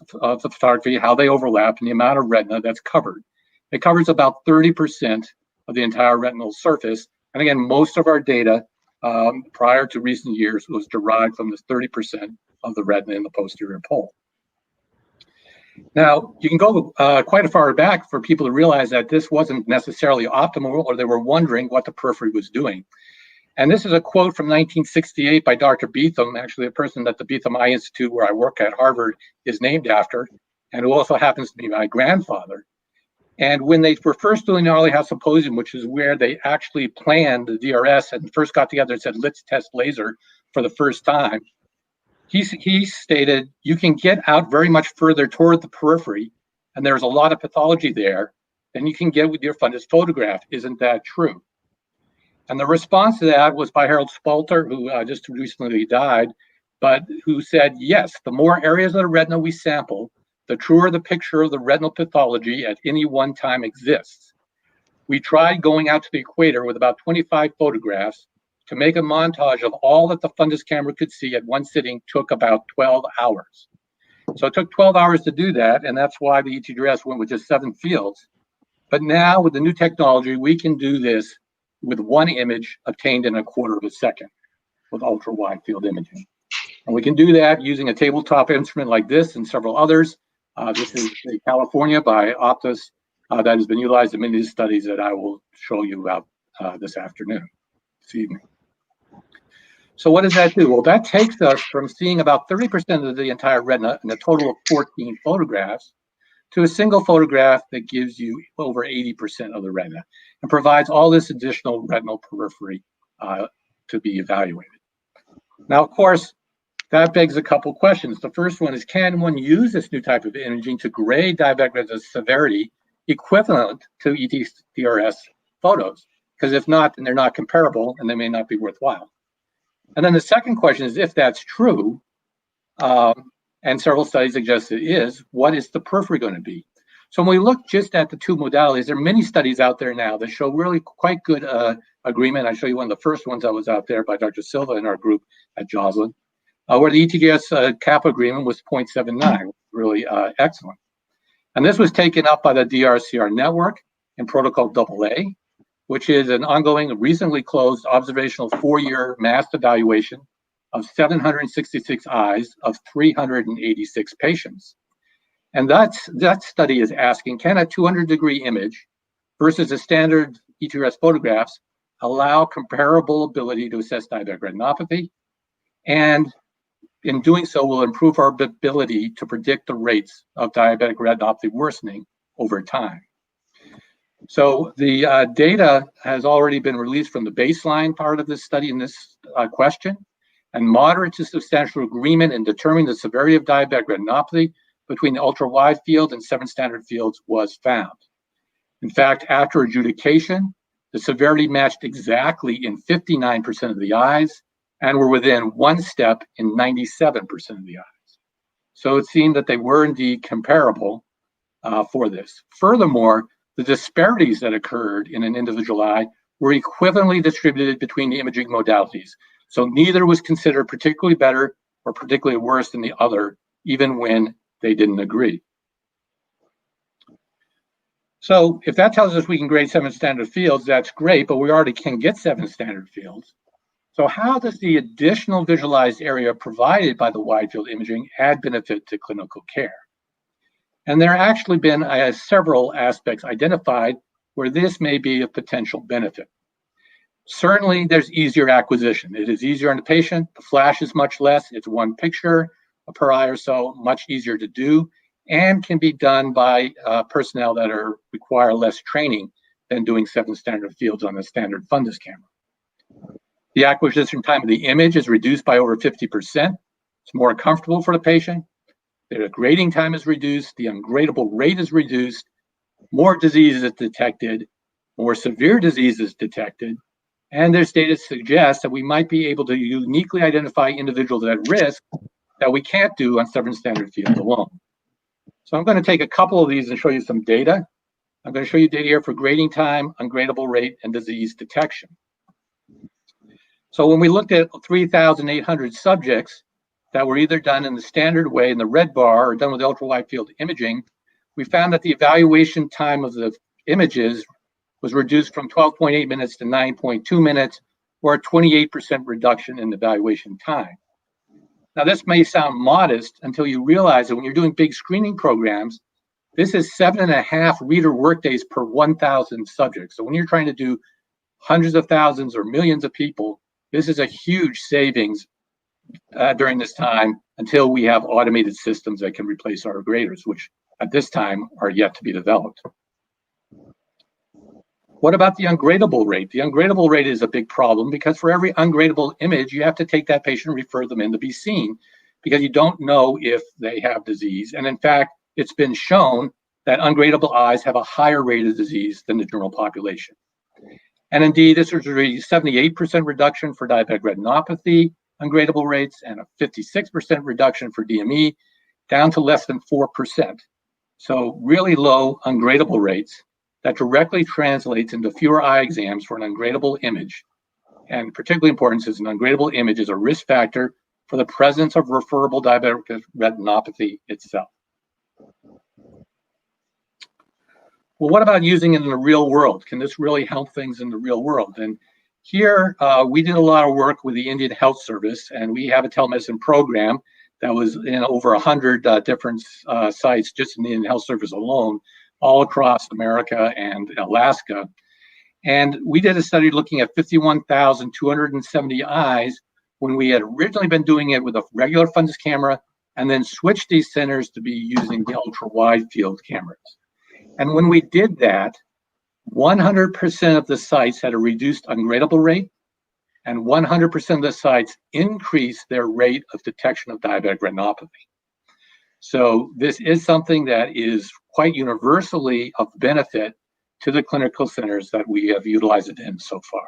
photography, how they overlap, and the amount of retina that's covered. It covers about 30% of the entire retinal surface. And again, most of our data prior to recent years was derived from this 30% of the retina in the posterior pole. Now, you can go quite a far back for people to realize that this wasn't necessarily optimal, or they were wondering what the periphery was doing. And this is a quote from 1968 by Dr. Beetham, actually a person that the Beetham Eye Institute, where I work at Harvard, is named after, and who also happens to be my grandfather. And when they were first doing the Early House Symposium, which is where they actually planned the DRS and first got together and said, let's test laser for the first time, he stated, you can get out very much further toward the periphery, and there's a lot of pathology there, than you can get with your fundus photograph. Isn't that true? And the response to that was by Harold Spalter, who just recently died, but who said, yes, the more areas of the retina we sample, the truer the picture of the retinal pathology at any one time exists. We tried going out to the equator with about 25 photographs to make a montage of all that the fundus camera could see at one sitting. Took about 12 hours. So it took 12 hours to do that, and that's why the ETDRS went with just 7 fields. But now with the new technology, we can do this with one image obtained in a quarter of a second with ultra wide field imaging. And we can do that using a tabletop instrument like this and several others. This is California by Optus that has been utilized in many of the studies that I will show you about this evening. So what does that do? Well, that takes us from seeing about 30% of the entire retina in a total of 14 photographs to a single photograph that gives you over 80% of the retina and provides all this additional retinal periphery to be evaluated. Now, of course, that begs a couple questions. The first one is, can one use this new type of imaging to grade diabetic retinal severity equivalent to ETDRS photos? Because if not, then they're not comparable and they may not be worthwhile. And then the second question is, if that's true, and several studies suggest it is, what is the periphery going to be? So when we look just at the two modalities, there are many studies out there now that show really quite good agreement. I'll show you one of the first ones that was out there by Dr. Silva in our group at Joslin, where the ETDRS kappa agreement was 0.79, really excellent. And this was taken up by the DRCR network in protocol AA, which is an ongoing, recently closed observational 4-year mass evaluation of 766 eyes of 386 patients. And that study is asking, can a 200-degree image versus a standard ETDRS photographs allow comparable ability to assess diabetic retinopathy? And in doing so, will improve our ability to predict the rates of diabetic retinopathy worsening over time. So the data has already been released from the baseline part of this study in this question, and moderate to substantial agreement in determining the severity of diabetic retinopathy between the ultra-wide field and 7 standard fields was found. In fact, after adjudication, the severity matched exactly in 59% of the eyes and were within 1 step in 97% of the eyes. So it seemed that they were indeed comparable for this. Furthermore, the disparities that occurred in an individual eye were equivalently distributed between the imaging modalities. So neither was considered particularly better or particularly worse than the other, even when they didn't agree. So if that tells us we can grade 7 standard fields, that's great, but we already can get 7 standard fields. So how does the additional visualized area provided by the wide field imaging add benefit to clinical care? And there have actually been several aspects identified where this may be a potential benefit. Certainly, there's easier acquisition. It is easier on the patient. The flash is much less. It's 1 picture per eye or so, much easier to do, and can be done by personnel that require less training than doing 7 standard fields on a standard fundus camera. The acquisition time of the image is reduced by over 50%. It's more comfortable for the patient. The grading time is reduced. The ungradable rate is reduced. More disease is detected. More severe disease is detected. And there's data to suggest that we might be able to uniquely identify individuals at risk that we can't do on 7 standard fields alone. So I'm going to take a couple of these and show you some data. I'm going to show you data here for grading time, ungradable rate, and disease detection. So when we looked at 3,800 subjects that were either done in the standard way in the red bar or done with ultra-wide field imaging, we found that the evaluation time of the images was reduced from 12.8 minutes to 9.2 minutes, or a 28% reduction in evaluation time. Now, this may sound modest until you realize that when you're doing big screening programs, this is 7.5 reader workdays per 1,000 subjects. So when you're trying to do hundreds of thousands or millions of people, this is a huge savings during this time until we have automated systems that can replace our graders, which at this time are yet to be developed. What about the ungradable rate? The ungradable rate is a big problem because for every ungradable image, you have to take that patient and refer them in to be seen because you don't know if they have disease. And in fact, it's been shown that ungradable eyes have a higher rate of disease than the general population. And indeed, this was a 78% reduction for diabetic retinopathy ungradable rates and a 56% reduction for DME, down to less than 4%. So really low ungradable rates that directly translates into fewer eye exams for an ungradable image. And particularly important since an ungradable image is a risk factor for the presence of referable diabetic retinopathy itself. Well, what about using it in the real world? Can this really help things in the real world? And here we did a lot of work with the Indian Health Service, and we have a telemedicine program that was in over 100 different sites just in the Indian Health Service alone, all across America and Alaska. And we did a study looking at 51,270 eyes when we had originally been doing it with a regular fundus camera and then switched these centers to be using the ultra-wide field cameras. And when we did that, 100% of the sites had a reduced ungradable rate, and 100% of the sites increased their rate of detection of diabetic retinopathy. So this is something that is quite universally of benefit to the clinical centers that we have utilized it in so far.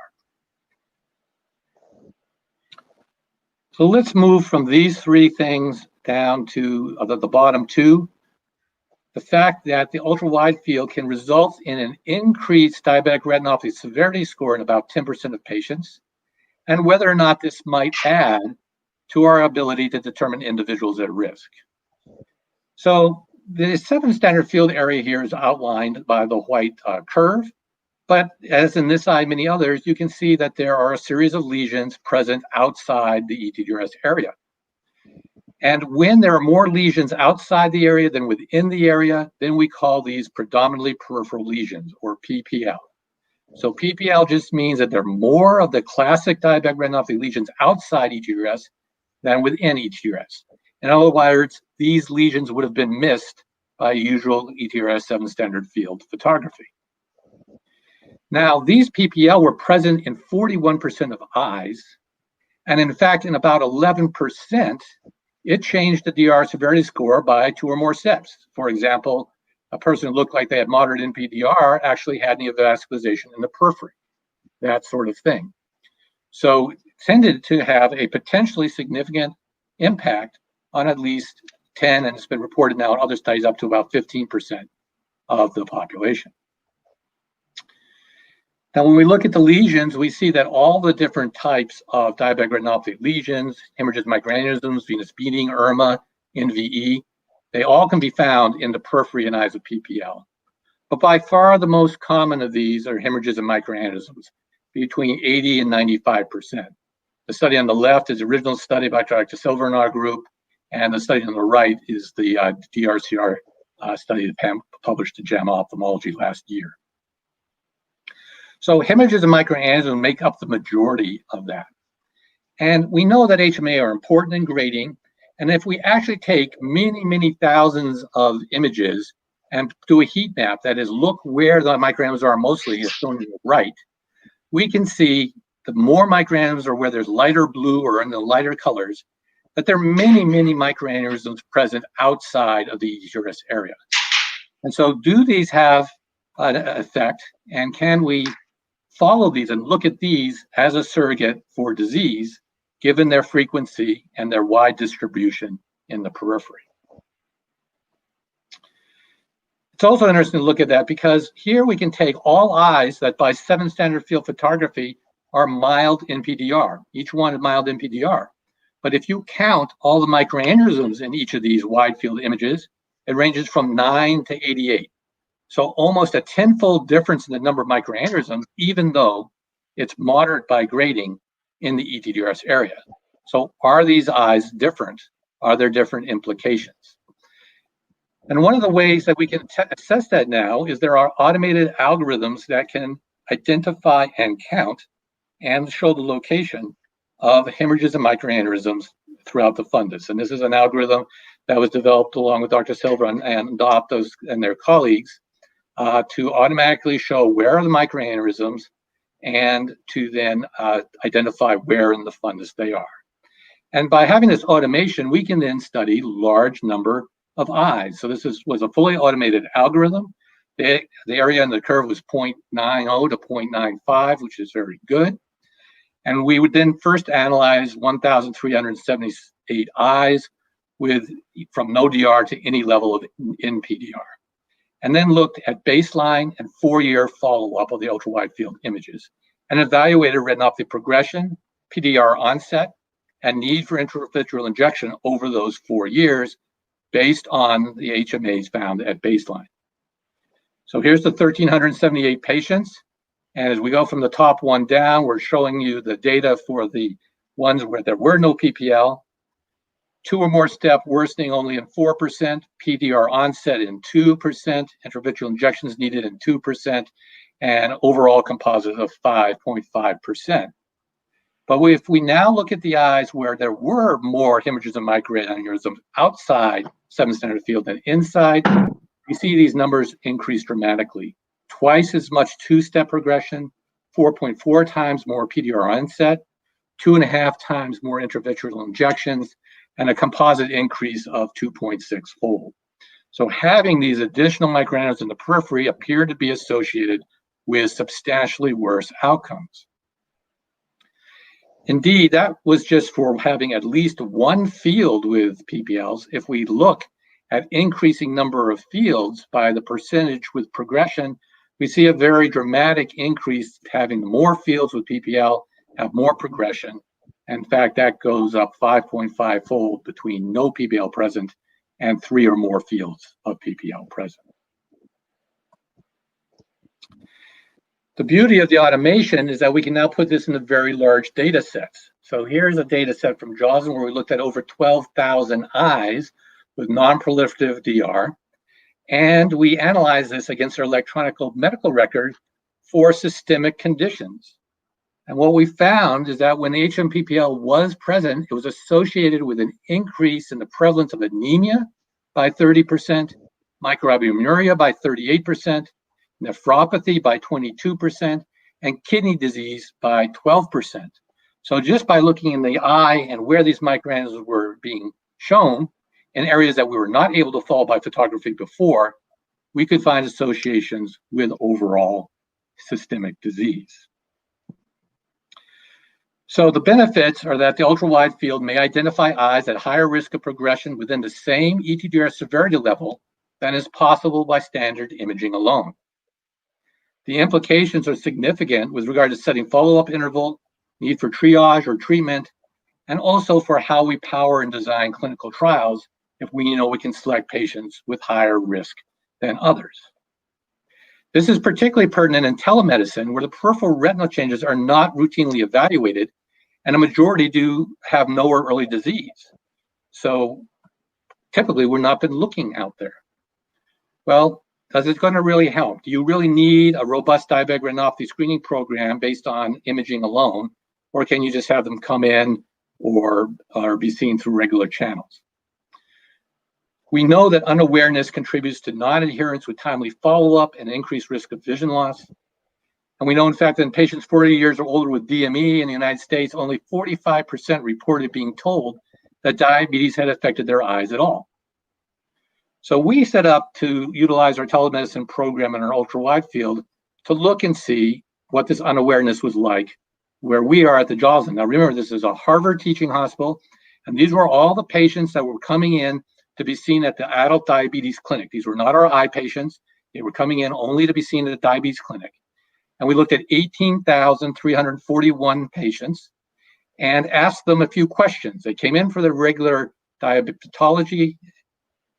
So let's move from these three things down to the bottom two. The fact that the ultra-wide field can result in an increased diabetic retinopathy severity score in about 10% of patients, and whether or not this might add to our ability to determine individuals at risk. So the 7 standard field area here is outlined by the white curve, but as in this eye, many others, you can see that there are a series of lesions present outside the ETDRS area. And when there are more lesions outside the area than within the area, then we call these predominantly peripheral lesions, or PPL. So PPL just means that there are more of the classic diabetic retinopathy lesions outside ETDRS than within ETDRS. In other words, these lesions would have been missed by usual ETDRS 7 standard field photography. Now, these PPL were present in 41% of eyes, and in fact, in about 11%, it changed the DR severity score by 2 or more steps. For example, a person who looked like they had moderate NPDR actually had neovascularization in the periphery, that sort of thing. So it tended to have a potentially significant impact on at least 10, and it's been reported now in other studies up to about 15% of the population. Now, when we look at the lesions, we see that all the different types of diabetic retinopathy lesions, hemorrhages, microaneurysms, venous beading, IRMA, NVE, they all can be found in the periphery and eyes of PPL. But by far the most common of these are hemorrhages and microaneurysms, between 80 and 95%. The study on the left is the original study by Dr. Silver in our group, and the study on the right is the DRCR study that Pam published in JAMA Ophthalmology last year. So hemorrhages and microaneurysms make up the majority of that. And we know that HMA are important in grading. And if we actually take many, many thousands of images and do a heat map, that is, look where the microaneurysms are mostly, as shown on the right, we can see the more microaneurysms are where there's lighter blue or in the lighter colors, that there are many, many microaneurysms present outside of the ETDRS area. And so do these have an effect, and can we follow these and look at these as a surrogate for disease, given their frequency and their wide distribution in the periphery? It's also interesting to look at that because here we can take all eyes that by 7 standard field photography are mild NPDR, each one is mild NPDR. But if you count all the microaneurysms in each of these wide field images, it ranges from 9 to 88. So almost a 10-fold difference in the number of microaneurysms, even though it's moderate by grading in the ETDRS area. So are these eyes different? Are there different implications? And one of the ways that we can assess that now is there are automated algorithms that can identify and count and show the location of hemorrhages and microaneurysms throughout the fundus. And this is an algorithm that was developed along with Dr. Silva and Optos and their colleagues to automatically show where are the microaneurysms and to then identify where in the fundus they are. And by having this automation, we can then study large number of eyes. So this was a fully automated algorithm. The area in the curve was 0.90 to 0.95, which is very good. And we would then first analyze 1,378 eyes from no DR to any level of NPDR. And then looked at baseline and 4-year follow-up of the ultra-wide field images and evaluated retinopathy progression, PDR onset, and need for intravitreal injection over those 4 years based on the HMAs found at baseline. So here's the 1,378 patients. And as we go from the top one down, we're showing you the data for the ones where there were no PPL. 2 or more step worsening only in 4%, PDR onset in 2%, intravitreal injections needed in 2%, and overall composite of 5.5%. But if we now look at the eyes where there were more hemorrhages and microaneurysms outside 7 standard field than inside, we see these numbers increase dramatically. Twice as much 2-step progression, 4.4 times more PDR onset, 2.5 times more intravitreal injections, and a composite increase of 2.6-fold. So having these additional microaneurysms in the periphery appear to be associated with substantially worse outcomes. Indeed, that was just for having at least one field with PPLs. If we look at increasing number of fields by the percentage with progression, we see a very dramatic increase. Having more fields with PPL have more progression. In fact, that goes up 5.5-fold between no PPL present and 3 or more fields of PPL present. The beauty of the automation is that we can now put this into very large data sets. So here's a data set from Joslin where we looked at over 12,000 eyes with non-proliferative DR. And we analyzed this against our electronic medical record for systemic conditions. And what we found is that when HMPPL was present, it was associated with an increase in the prevalence of anemia by 30%, microalbuminuria by 38%, nephropathy by 22%, and kidney disease by 12%. So just by looking in the eye and where these microaneurysms were being shown in areas that we were not able to follow by photography before, we could find associations with overall systemic disease. So the benefits are that the ultra-wide field may identify eyes at higher risk of progression within the same ETDR severity level than is possible by standard imaging alone. The implications are significant with regard to setting follow-up interval, need for triage or treatment, and also for how we power and design clinical trials if we know we can select patients with higher risk than others. This is particularly pertinent in telemedicine, where the peripheral retinal changes are not routinely evaluated, and a majority do have no or early disease. So typically, we've not been looking out there. Well, is it going to really help? Do you really need a robust diabetic retinopathy screening program based on imaging alone, or can you just have them come in or be seen through regular channels? We know that unawareness contributes to non-adherence with timely follow-up and increased risk of vision loss. And we know, in fact, that in patients 40 years or older with DME in the United States, only 45% reported being told that diabetes had affected their eyes at all. So we set up to utilize our telemedicine program in our ultra-wide field to look and see what this unawareness was like where we are at the Joslin. Now remember, this is a Harvard teaching hospital, and these were all the patients that were coming in to be seen at the adult diabetes clinic. These were not our eye patients. They were coming in only to be seen at the diabetes clinic. And we looked at 18,341 patients and asked them a few questions. They came in for the regular diabetology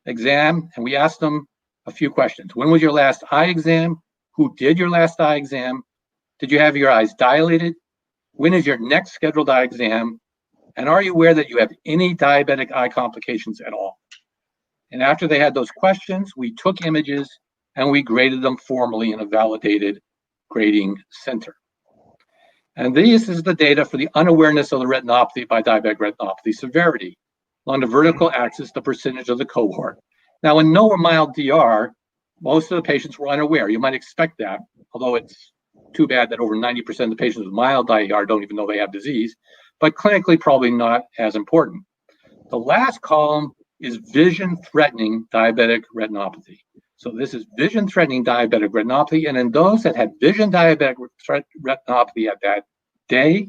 exam, and we asked them a few questions. When was your last eye exam? Who did your last eye exam? Did you have your eyes dilated? When is your next scheduled eye exam? And are you aware that you have any diabetic eye complications at all? And after they had those questions, we took images and we graded them formally in a validated grading center. And this is the data for the unawareness of the retinopathy by diabetic retinopathy severity. On the vertical axis, the percentage of the cohort. Now, in no or mild DR, most of the patients were unaware. You might expect that, although it's too bad that over 90% of the patients with mild DR don't even know they have disease, but clinically probably not as important. The last column is vision-threatening diabetic retinopathy. So this is vision-threatening diabetic retinopathy, and in those that had vision diabetic retinopathy at that day,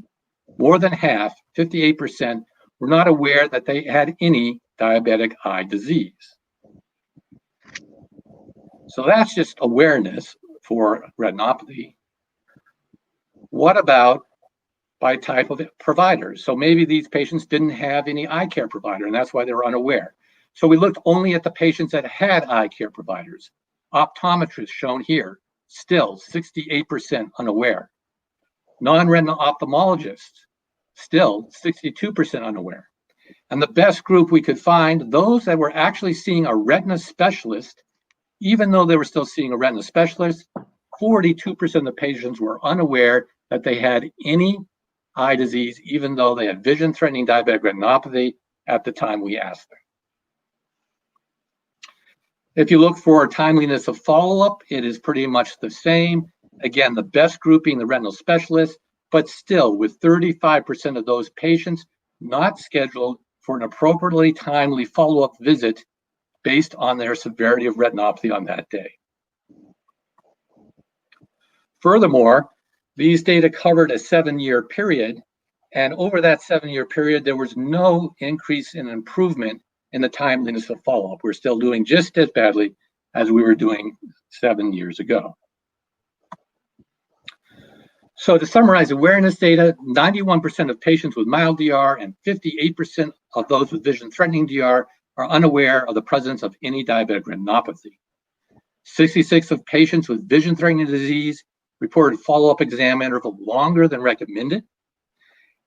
more than half, 58%, were not aware that they had any diabetic eye disease. So that's just awareness for retinopathy. What about by type of providers? So maybe these patients didn't have any eye care provider, and that's why they were unaware. So we looked only at the patients that had eye care providers. Optometrists shown here, still 68% unaware. Non-retinal ophthalmologists, still 62% unaware. And the best group we could find, those that were actually seeing a retina specialist, even though they were still seeing a retina specialist, 42% of the patients were unaware that they had any eye disease, even though they had vision-threatening diabetic retinopathy at the time we asked them. If you look for timeliness of follow-up, it is pretty much the same. Again, the best grouping, the retinal specialist, but still with 35% of those patients not scheduled for an appropriately timely follow-up visit based on their severity of retinopathy on that day. Furthermore, these data covered a 7-year period, and over that 7-year period, there was no increase in improvement in the timeliness of follow-up. We're still doing just as badly as we were doing 7 years ago. So to summarize awareness data, 91% of patients with mild DR and 58% of those with vision-threatening DR are unaware of the presence of any diabetic retinopathy. 66% of patients with vision-threatening disease reported follow-up exam interval longer than recommended.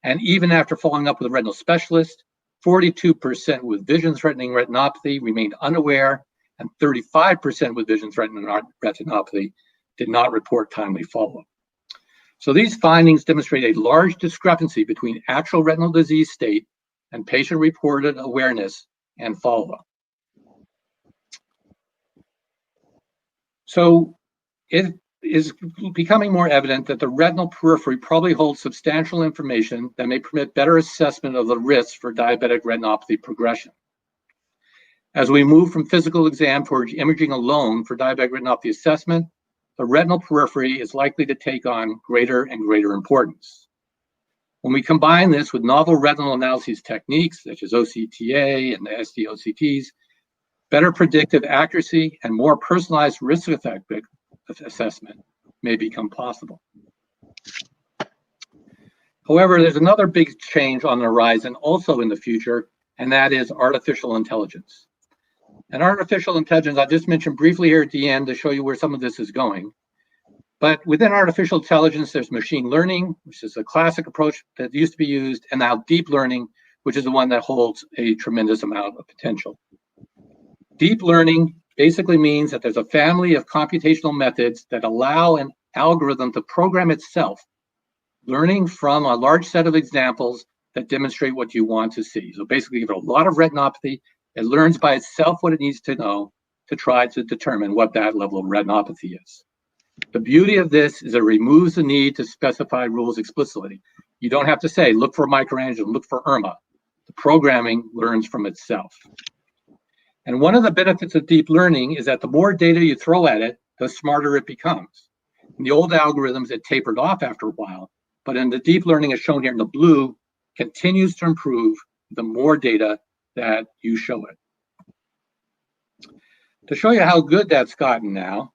And even after following up with a retinal specialist, 42% with vision-threatening retinopathy remained unaware, and 35% with vision-threatening retinopathy did not report timely follow-up. So these findings demonstrate a large discrepancy between actual retinal disease state and patient-reported awareness and follow-up. So it is becoming more evident that the retinal periphery probably holds substantial information that may permit better assessment of the risks for diabetic retinopathy progression. As we move from physical exam towards imaging alone for diabetic retinopathy assessment, the retinal periphery is likely to take on greater and greater importance. When we combine this with novel retinal analysis techniques, such as OCTA and the SD-OCTs, better predictive accuracy and more personalized risk effective assessment may become possible. However, there's another big change on the horizon also in the future, and that is artificial intelligence. And artificial intelligence, I'll just mention briefly here at the end to show you where some of this is going. But within artificial intelligence, there's machine learning, which is a classic approach that used to be used, and now deep learning, which is the one that holds a tremendous amount of potential. Deep learning basically means that there's a family of computational methods that allow an algorithm to program itself, learning from a large set of examples that demonstrate what you want to see. So basically, you have a lot of retinopathy. It learns by itself what it needs to know to try to determine what that level of retinopathy is. The beauty of this is it removes the need to specify rules explicitly. You don't have to say, look for Michelangelo, look for Irma. The programming learns from itself. And one of the benefits of deep learning is that the more data you throw at it, the smarter it becomes. In the old algorithms, it tapered off after a while, but in the deep learning, as shown here in the blue, continues to improve the more data that you show it. To show you how good that's gotten now,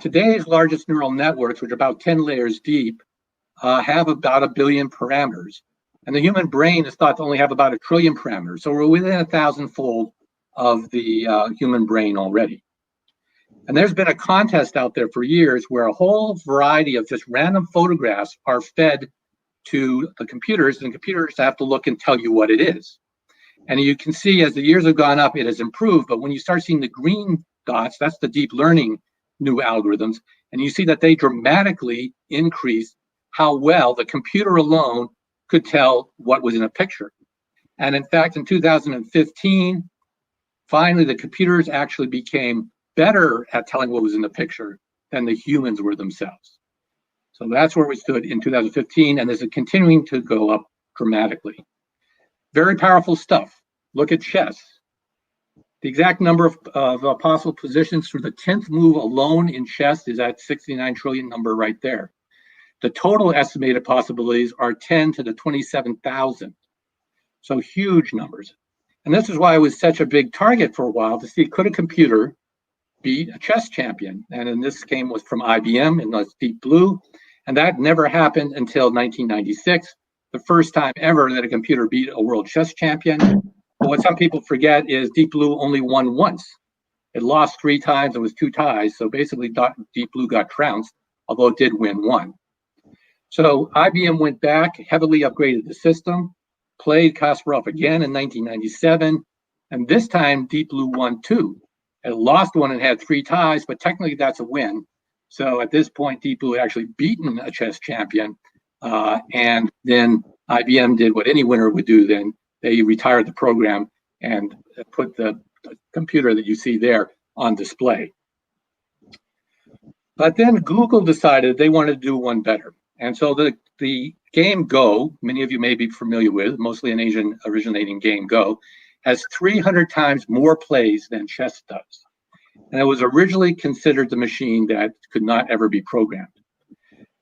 today's largest neural networks, which are about 10 layers deep, have about 1 billion parameters. And the human brain is thought to only have about 1 trillion parameters. So we're within 1,000-fold of the human brain already. And there's been a contest out there for years where a whole variety of just random photographs are fed to the computers, and computers have to look and tell you what it is. And you can see as the years have gone up, it has improved. But when you start seeing the green dots, that's the deep learning new algorithms. And you see that they dramatically increase how well the computer alone could tell what was in a picture. And in fact, in 2015, finally, the computers actually became better at telling what was in the picture than the humans were themselves. So that's where we stood in 2015, and this is continuing to go up dramatically. Very powerful stuff. Look at chess. The exact number of possible positions for the 10th move alone in chess is that 69 trillion number right there. The total estimated possibilities are 10 to the 27,000. So huge numbers. And this is why it was such a big target for a while to see, could a computer beat a chess champion? And in this game was from IBM in the deep blue. And that never happened until 1996. The first time ever that a computer beat a world chess champion. But what some people forget is Deep Blue only won once. It lost 3 times, it was 2 ties. So basically Deep Blue got trounced, although it did win 1. So IBM went back, heavily upgraded the system. played Kasparov again in 1997, and this time Deep Blue won 2. It lost one and had 3 ties, but technically that's a win. So at this point, Deep Blue had actually beaten a chess champion, and then IBM did what any winner would do then. They retired the program and put the computer that you see there on display. But then Google decided they wanted to do one better. And so the game Go, many of you may be familiar with, mostly an Asian originating game Go, has 300 times more plays than chess does. And it was originally considered the machine that could not ever be programmed.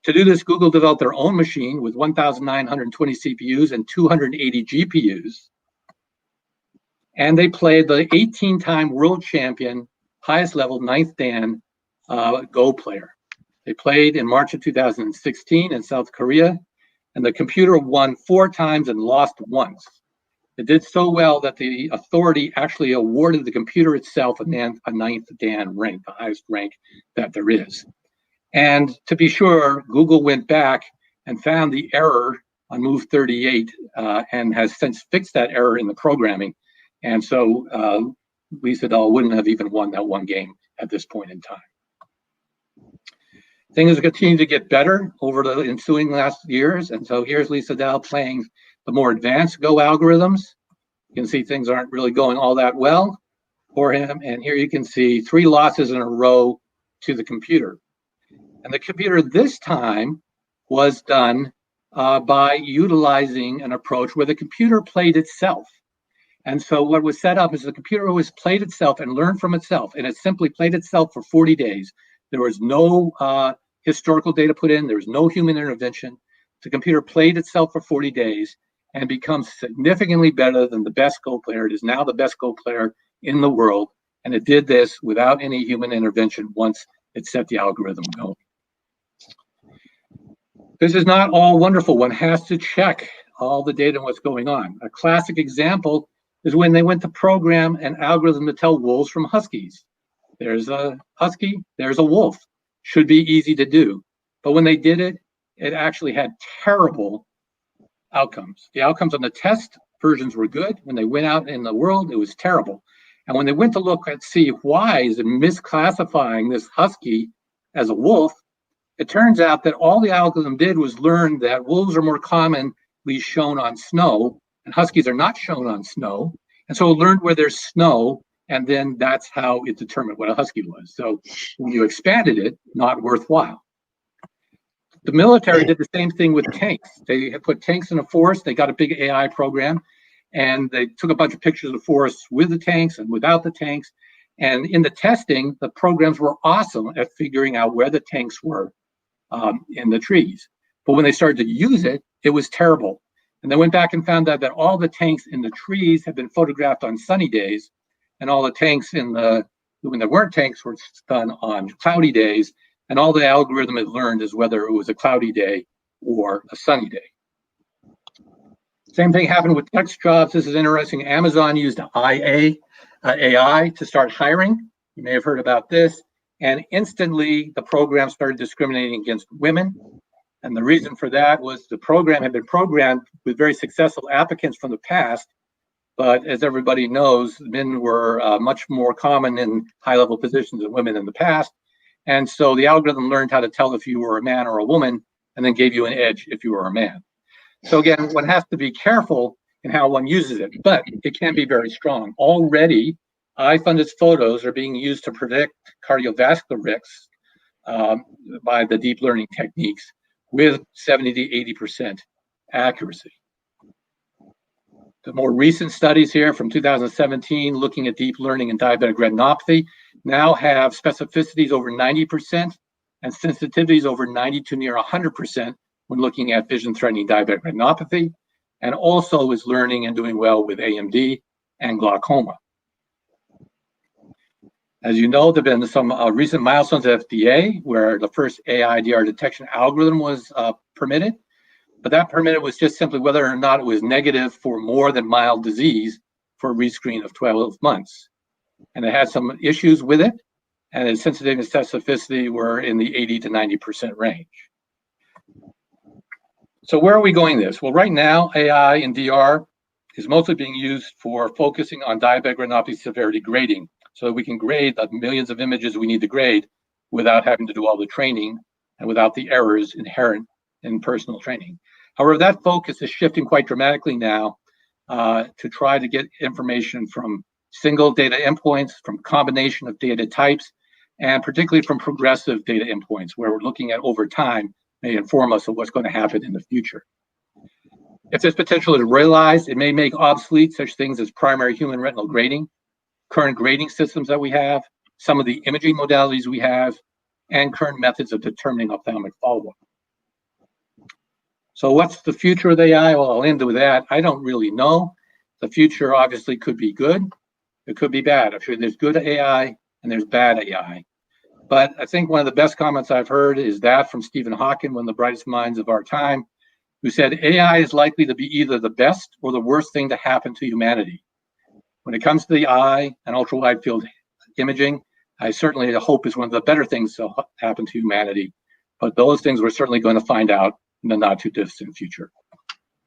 To do this, Google developed their own machine with 1,920 CPUs and 280 GPUs. And they played the 18-time world champion, highest level, 9th Dan Go player. They played in March of 2016 in South Korea, and the computer won 4 times and lost once. It did so well that the authority actually awarded the computer itself a 9th Dan rank, the highest rank that there is. And to be sure, Google went back and found the error on move 38 and has since fixed that error in the programming. And so Lee Sedol wouldn't have even won that one game at this point in time. Things continue to get better over the ensuing last years. And so here's Lee Sedol playing the more advanced Go algorithms. You can see things aren't really going all that well for him. And here you can see 3 losses in a row to the computer. And the computer this time was done by utilizing an approach where the computer played itself. And so what was set up is the computer always played itself and learned from itself. And it simply played itself for 40 days. There was no historical data put in. There was no human intervention. The computer played itself for 40 days and becomes significantly better than the best Go player. It is now the best Go player in the world. And it did this without any human intervention once it set the algorithm going. This is not all wonderful. One has to check all the data and what's going on. A classic example is when they went to program an algorithm to tell wolves from huskies. There's a husky, there's a wolf. Should be easy to do. But when they did it, it actually had terrible outcomes. The outcomes on the test versions were good. When they went out in the world, it was terrible. And when they went to look and see why is it misclassifying this husky as a wolf, it turns out that all the algorithm did was learn that wolves are more commonly shown on snow and huskies are not shown on snow. And so it learned where there's snow, and then that's how it determined what a husky was. So when you expanded it, not worthwhile. The military did the same thing with tanks. They had put tanks in a forest. They got a big AI program, and they took a bunch of pictures of forests with the tanks and without the tanks. And in the testing, the programs were awesome at figuring out where the tanks were in the trees. But when they started to use it, it was terrible. And they went back and found out that all the tanks in the trees had been photographed on sunny days, and all the tanks when there weren't tanks were done on cloudy days, and all the algorithm had learned is whether it was a cloudy day or a sunny day. Same thing happened with text jobs. This is interesting. Amazon used AI to start hiring. You may have heard about this. And instantly, the program started discriminating against women. And the reason for that was the program had been programmed with very successful applicants from the past. But as everybody knows, men were much more common in high-level positions than women in the past. And so the algorithm learned how to tell if you were a man or a woman, and then gave you an edge if you were a man. So again, one has to be careful in how one uses it, but it can be very strong. Already, eye-funded photos are being used to predict cardiovascular risks by the deep learning techniques with 70 to 80% accuracy. The more recent studies here from 2017 looking at deep learning in diabetic retinopathy now have specificities over 90% and sensitivities over 90 to near 100% when looking at vision-threatening diabetic retinopathy, and also is learning and doing well with AMD and glaucoma. As you know, there have been some recent milestones at FDA where the first AIDR detection algorithm was permitted. But that permitted was just simply whether or not it was negative for more than mild disease for a rescreen of 12 months. And it had some issues with it, and its sensitivity and specificity were in the 80 to 90% range. So where are we going this? Well, right now, AI in DR is mostly being used for focusing on diabetic retinopathy severity grading, so that we can grade the millions of images we need to grade without having to do all the training and without the errors inherent in personal training. However, that focus is shifting quite dramatically now to try to get information from single data endpoints, from combination of data types, and particularly from progressive data endpoints, where we're looking at over time may inform us of what's going to happen in the future. If this potential is realized, it may make obsolete such things as primary human retinal grading, current grading systems that we have, some of the imaging modalities we have, and current methods of determining ophthalmic follow-up. So what's the future of AI? Well, I'll end with that. I don't really know. The future obviously could be good. It could be bad. I'm sure there's good AI and there's bad AI. But I think one of the best comments I've heard is that from Stephen Hawking, one of the brightest minds of our time, who said AI is likely to be either the best or the worst thing to happen to humanity. When it comes to the eye and ultra-wide field imaging, I certainly hope is one of the better things to happen to humanity. But those things we're certainly going to find out in the not too distant future.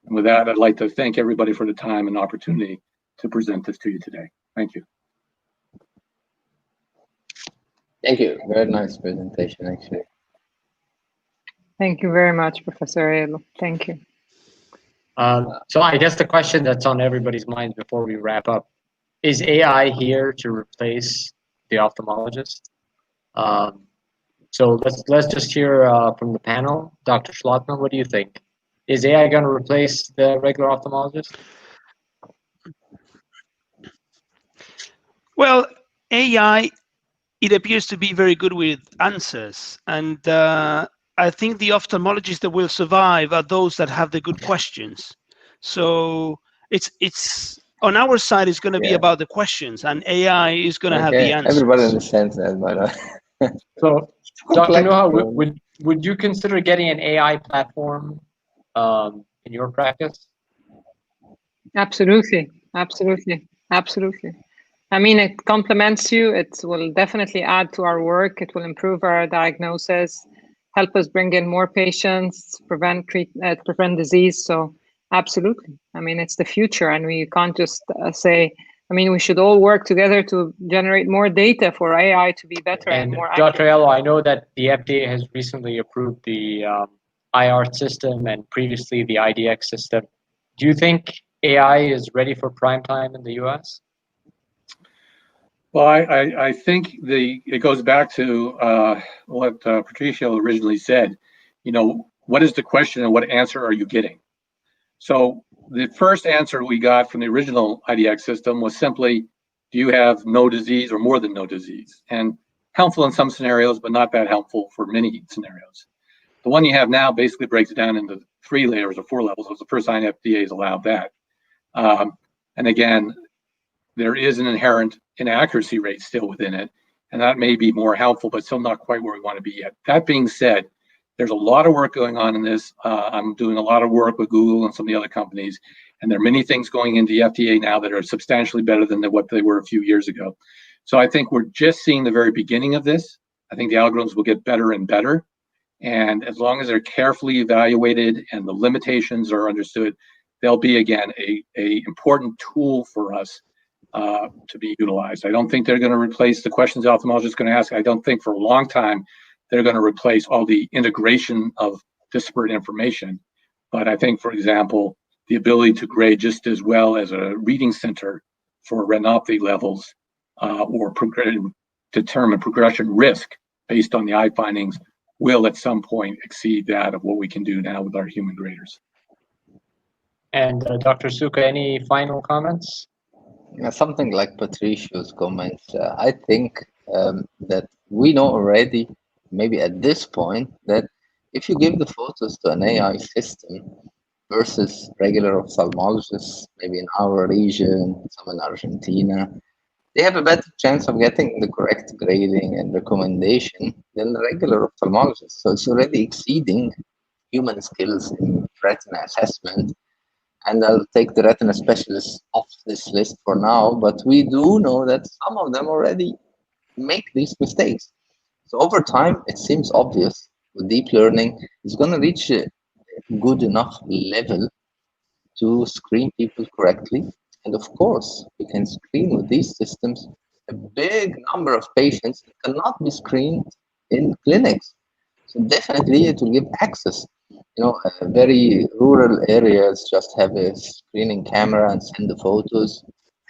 And with that, I'd like to thank everybody for the time and opportunity to present this to you today. Thank you. Thank you. Very nice presentation, actually. Thank you very much, Professor Aiello. Thank you. So I guess the question that's on everybody's mind before we wrap up, is AI here to replace the ophthalmologist? So let's just hear from the panel. Dr. Schlottmann, what do you think? Is AI going to replace the regular ophthalmologist? Well, AI, it appears to be very good with answers, and I think the ophthalmologists that will survive are those that have the good questions. So it's on our side, it's going to be about the questions, and AI is going to have the answers. Everybody understands that, by the way. So, Dr. Noha, would you consider getting an AI platform in your practice? Absolutely, absolutely, absolutely. I mean, it complements you. It will definitely add to our work. It will improve our diagnosis, help us bring in more patients, prevent disease. So absolutely. I mean, it's the future, and we can't just say, I mean, we should all work together to generate more data for AI to be better and more accurate. Dr. Aiello, I know that the FDA has recently approved the IR system and previously the IDX system. Do you think AI is ready for prime time in the US? Well, I think it goes back to what Patricio originally said. You know, what is the question and what answer are you getting? So the first answer we got from the original IDX system was simply, do you have no disease or more than no disease? And helpful in some scenarios, but not that helpful for many scenarios. The one you have now basically breaks it down into 3 layers or 4 levels. It was the first time FDA has allowed that. And again, there is an inherent inaccuracy rate still within it, and that may be more helpful, but still not quite where we want to be yet. That being said, there's a lot of work going on in this. I'm doing a lot of work with Google and some of the other companies, and there are many things going into the FDA now that are substantially better than what they were a few years ago. So I think we're just seeing the very beginning of this. I think the algorithms will get better and better, and as long as they're carefully evaluated and the limitations are understood, they'll be, again, a important tool for us to be utilized. I don't think they're going to replace the questions the ophthalmologist is going to ask. I don't think for a long time they're going to replace all the integration of disparate information. But I think, for example, the ability to grade just as well as a reading center for retinopathy levels or determine progression risk based on the eye findings will at some point exceed that of what we can do now with our human graders. And Dr. Souka, any final comments? Something like Patricio's comments. I think that we know already, maybe at this point, that if you give the photos to an AI system versus regular ophthalmologists, maybe in our region, some in Argentina, they have a better chance of getting the correct grading and recommendation than the regular ophthalmologist. So it's already exceeding human skills in retina assessment. And I'll take the retina specialists off this list for now, but we do know that some of them already make these mistakes. So over time, it seems obvious with deep learning, it's going to reach a good enough level to screen people correctly. And of course, we can screen with these systems a big number of patients that cannot be screened in clinics. So definitely it will give access. Very rural areas just have a screening camera and send the photos,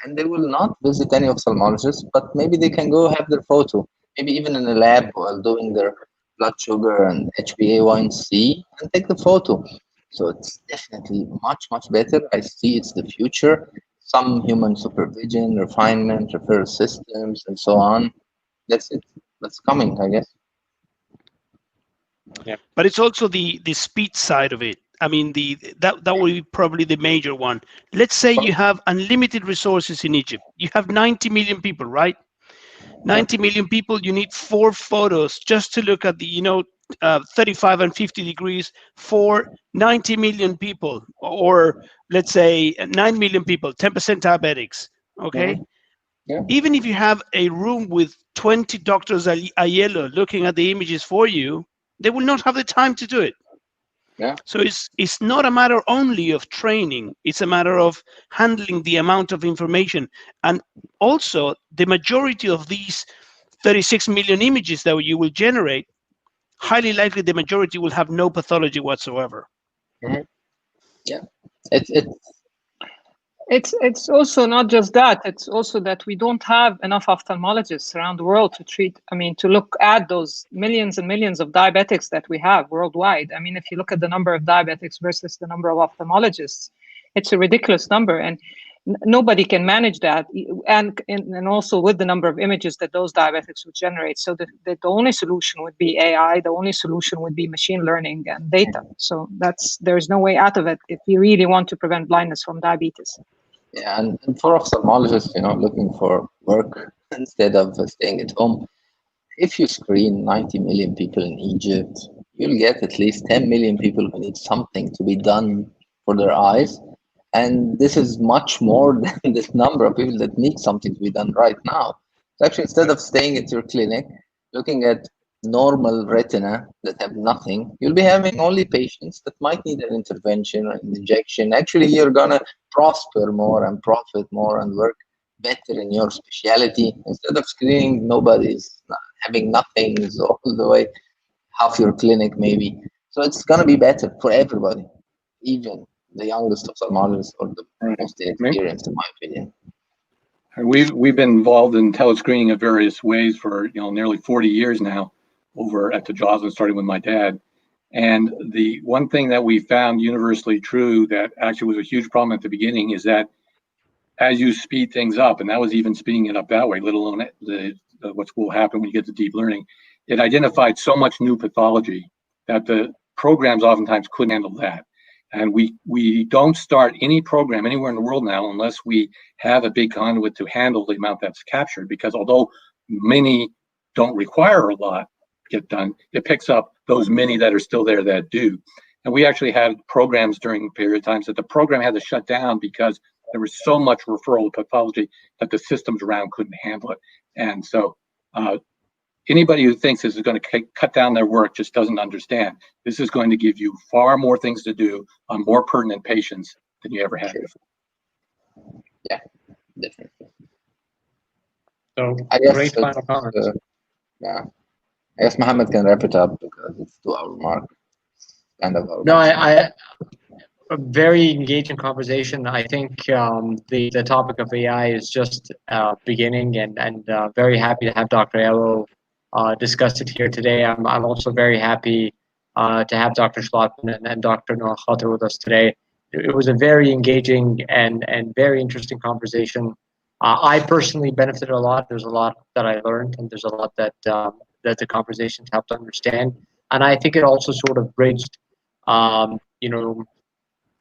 and they will not visit any ophthalmologist, but maybe they can go have their photo, maybe even in a lab while doing their blood sugar and HbA1c and take the photo. So it's definitely much, much better. I see it's the future. Some human supervision, refinement, referral systems, and so on. That's it. That's coming, I guess. Yeah. But it's also the speed side of it. I mean, that will be probably the major one. Let's say you have unlimited resources in Egypt. You have 90 million people, right? 90 million people, you need 4 photos just to look at the 35 and 50 degrees for 90 million people, or let's say 9 million people, 10% diabetics, okay? Yeah. Even if you have a room with 20 doctors Aiello looking at the images for you, they will not have the time to do it. Yeah. So it's not a matter only of training, it's a matter of handling the amount of information. And also the majority of these 36 million images that you will generate, highly likely the majority will have no pathology whatsoever. Mm-hmm. Yeah. It's also not just that. It's also that we don't have enough ophthalmologists around the world to treat. I mean, to look at those millions and millions of diabetics that we have worldwide. I mean, if you look at the number of diabetics versus the number of ophthalmologists, it's a ridiculous number, and nobody can manage that. And also with the number of images that those diabetics would generate. So the only solution would be AI. The only solution would be machine learning and data. So there's no way out of it if we really want to prevent blindness from diabetes. Yeah, and for ophthalmologists, looking for work instead of staying at home, if you screen 90 million people in Egypt, you'll get at least 10 million people who need something to be done for their eyes. And this is much more than this number of people that need something to be done right now. So actually, instead of staying at your clinic, looking at normal retina that have nothing, you'll be having only patients that might need an intervention or an injection. Actually, you're gonna prosper more and profit more and work better in your specialty. Instead of screening nobody's having nothing all the way, half your clinic maybe. So it's gonna be better for everybody, even the youngest ophthalmologists or the most inexperienced, in my opinion. We've been involved in telescreening in various ways for nearly 40 years now, over at the Joslin, starting with my dad. And the one thing that we found universally true that actually was a huge problem at the beginning is that as you speed things up, and that was even speeding it up that way, let alone what will happen when you get to deep learning, it identified so much new pathology that the programs oftentimes couldn't handle that. And we don't start any program anywhere in the world now unless we have a big conduit to handle the amount that's captured, because although many don't require a lot get done, it picks up those many that are still there that do. And we actually had programs during a period of times that the program had to shut down because there was so much referral pathology that the systems around couldn't handle it. And so anybody who thinks this is going to cut down their work just doesn't understand. This is going to give you far more things to do on more pertinent patients than you ever had before. Yeah, definitely. So great final comments. Yeah, I guess Mohamed can wrap it up because it's 2-hour mark. Kind of. No, I a very engaging conversation. I think the topic of AI is just beginning, and very happy to have Dr. Aiello discuss it here today. I'm also very happy to have Dr. Schlottmann and Dr. Noha Khater with us today. It was a very engaging and very interesting conversation. I personally benefited a lot. There's a lot that I learned, and there's a lot that the conversations helped understand. And I think it also sort of bridged,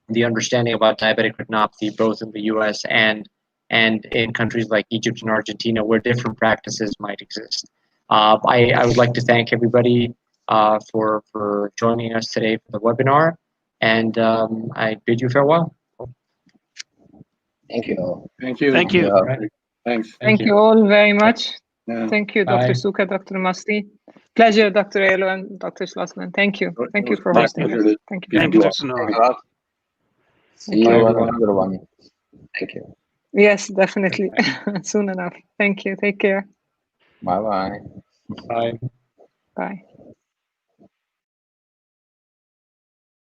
the understanding about diabetic retinopathy, both in the U.S. and in countries like Egypt and Argentina, where different practices might exist. I would like to thank everybody for joining us today for the webinar, and I bid you farewell. Thank you. Thank you. Thank you. Thanks. Thank you all very much. Yeah. Thank you, Dr. Bye. Souka, Dr. Masri. Pleasure, Dr. Aiello and Dr. Schlottmann. Thank you. Thank you for My hosting pleasure us. to Thank you. be Thank with you, you all. Dr. Noha. See you on another one. Thank you. Yes, definitely. Soon enough. Thank you. Take care. Bye-bye. Bye. Bye.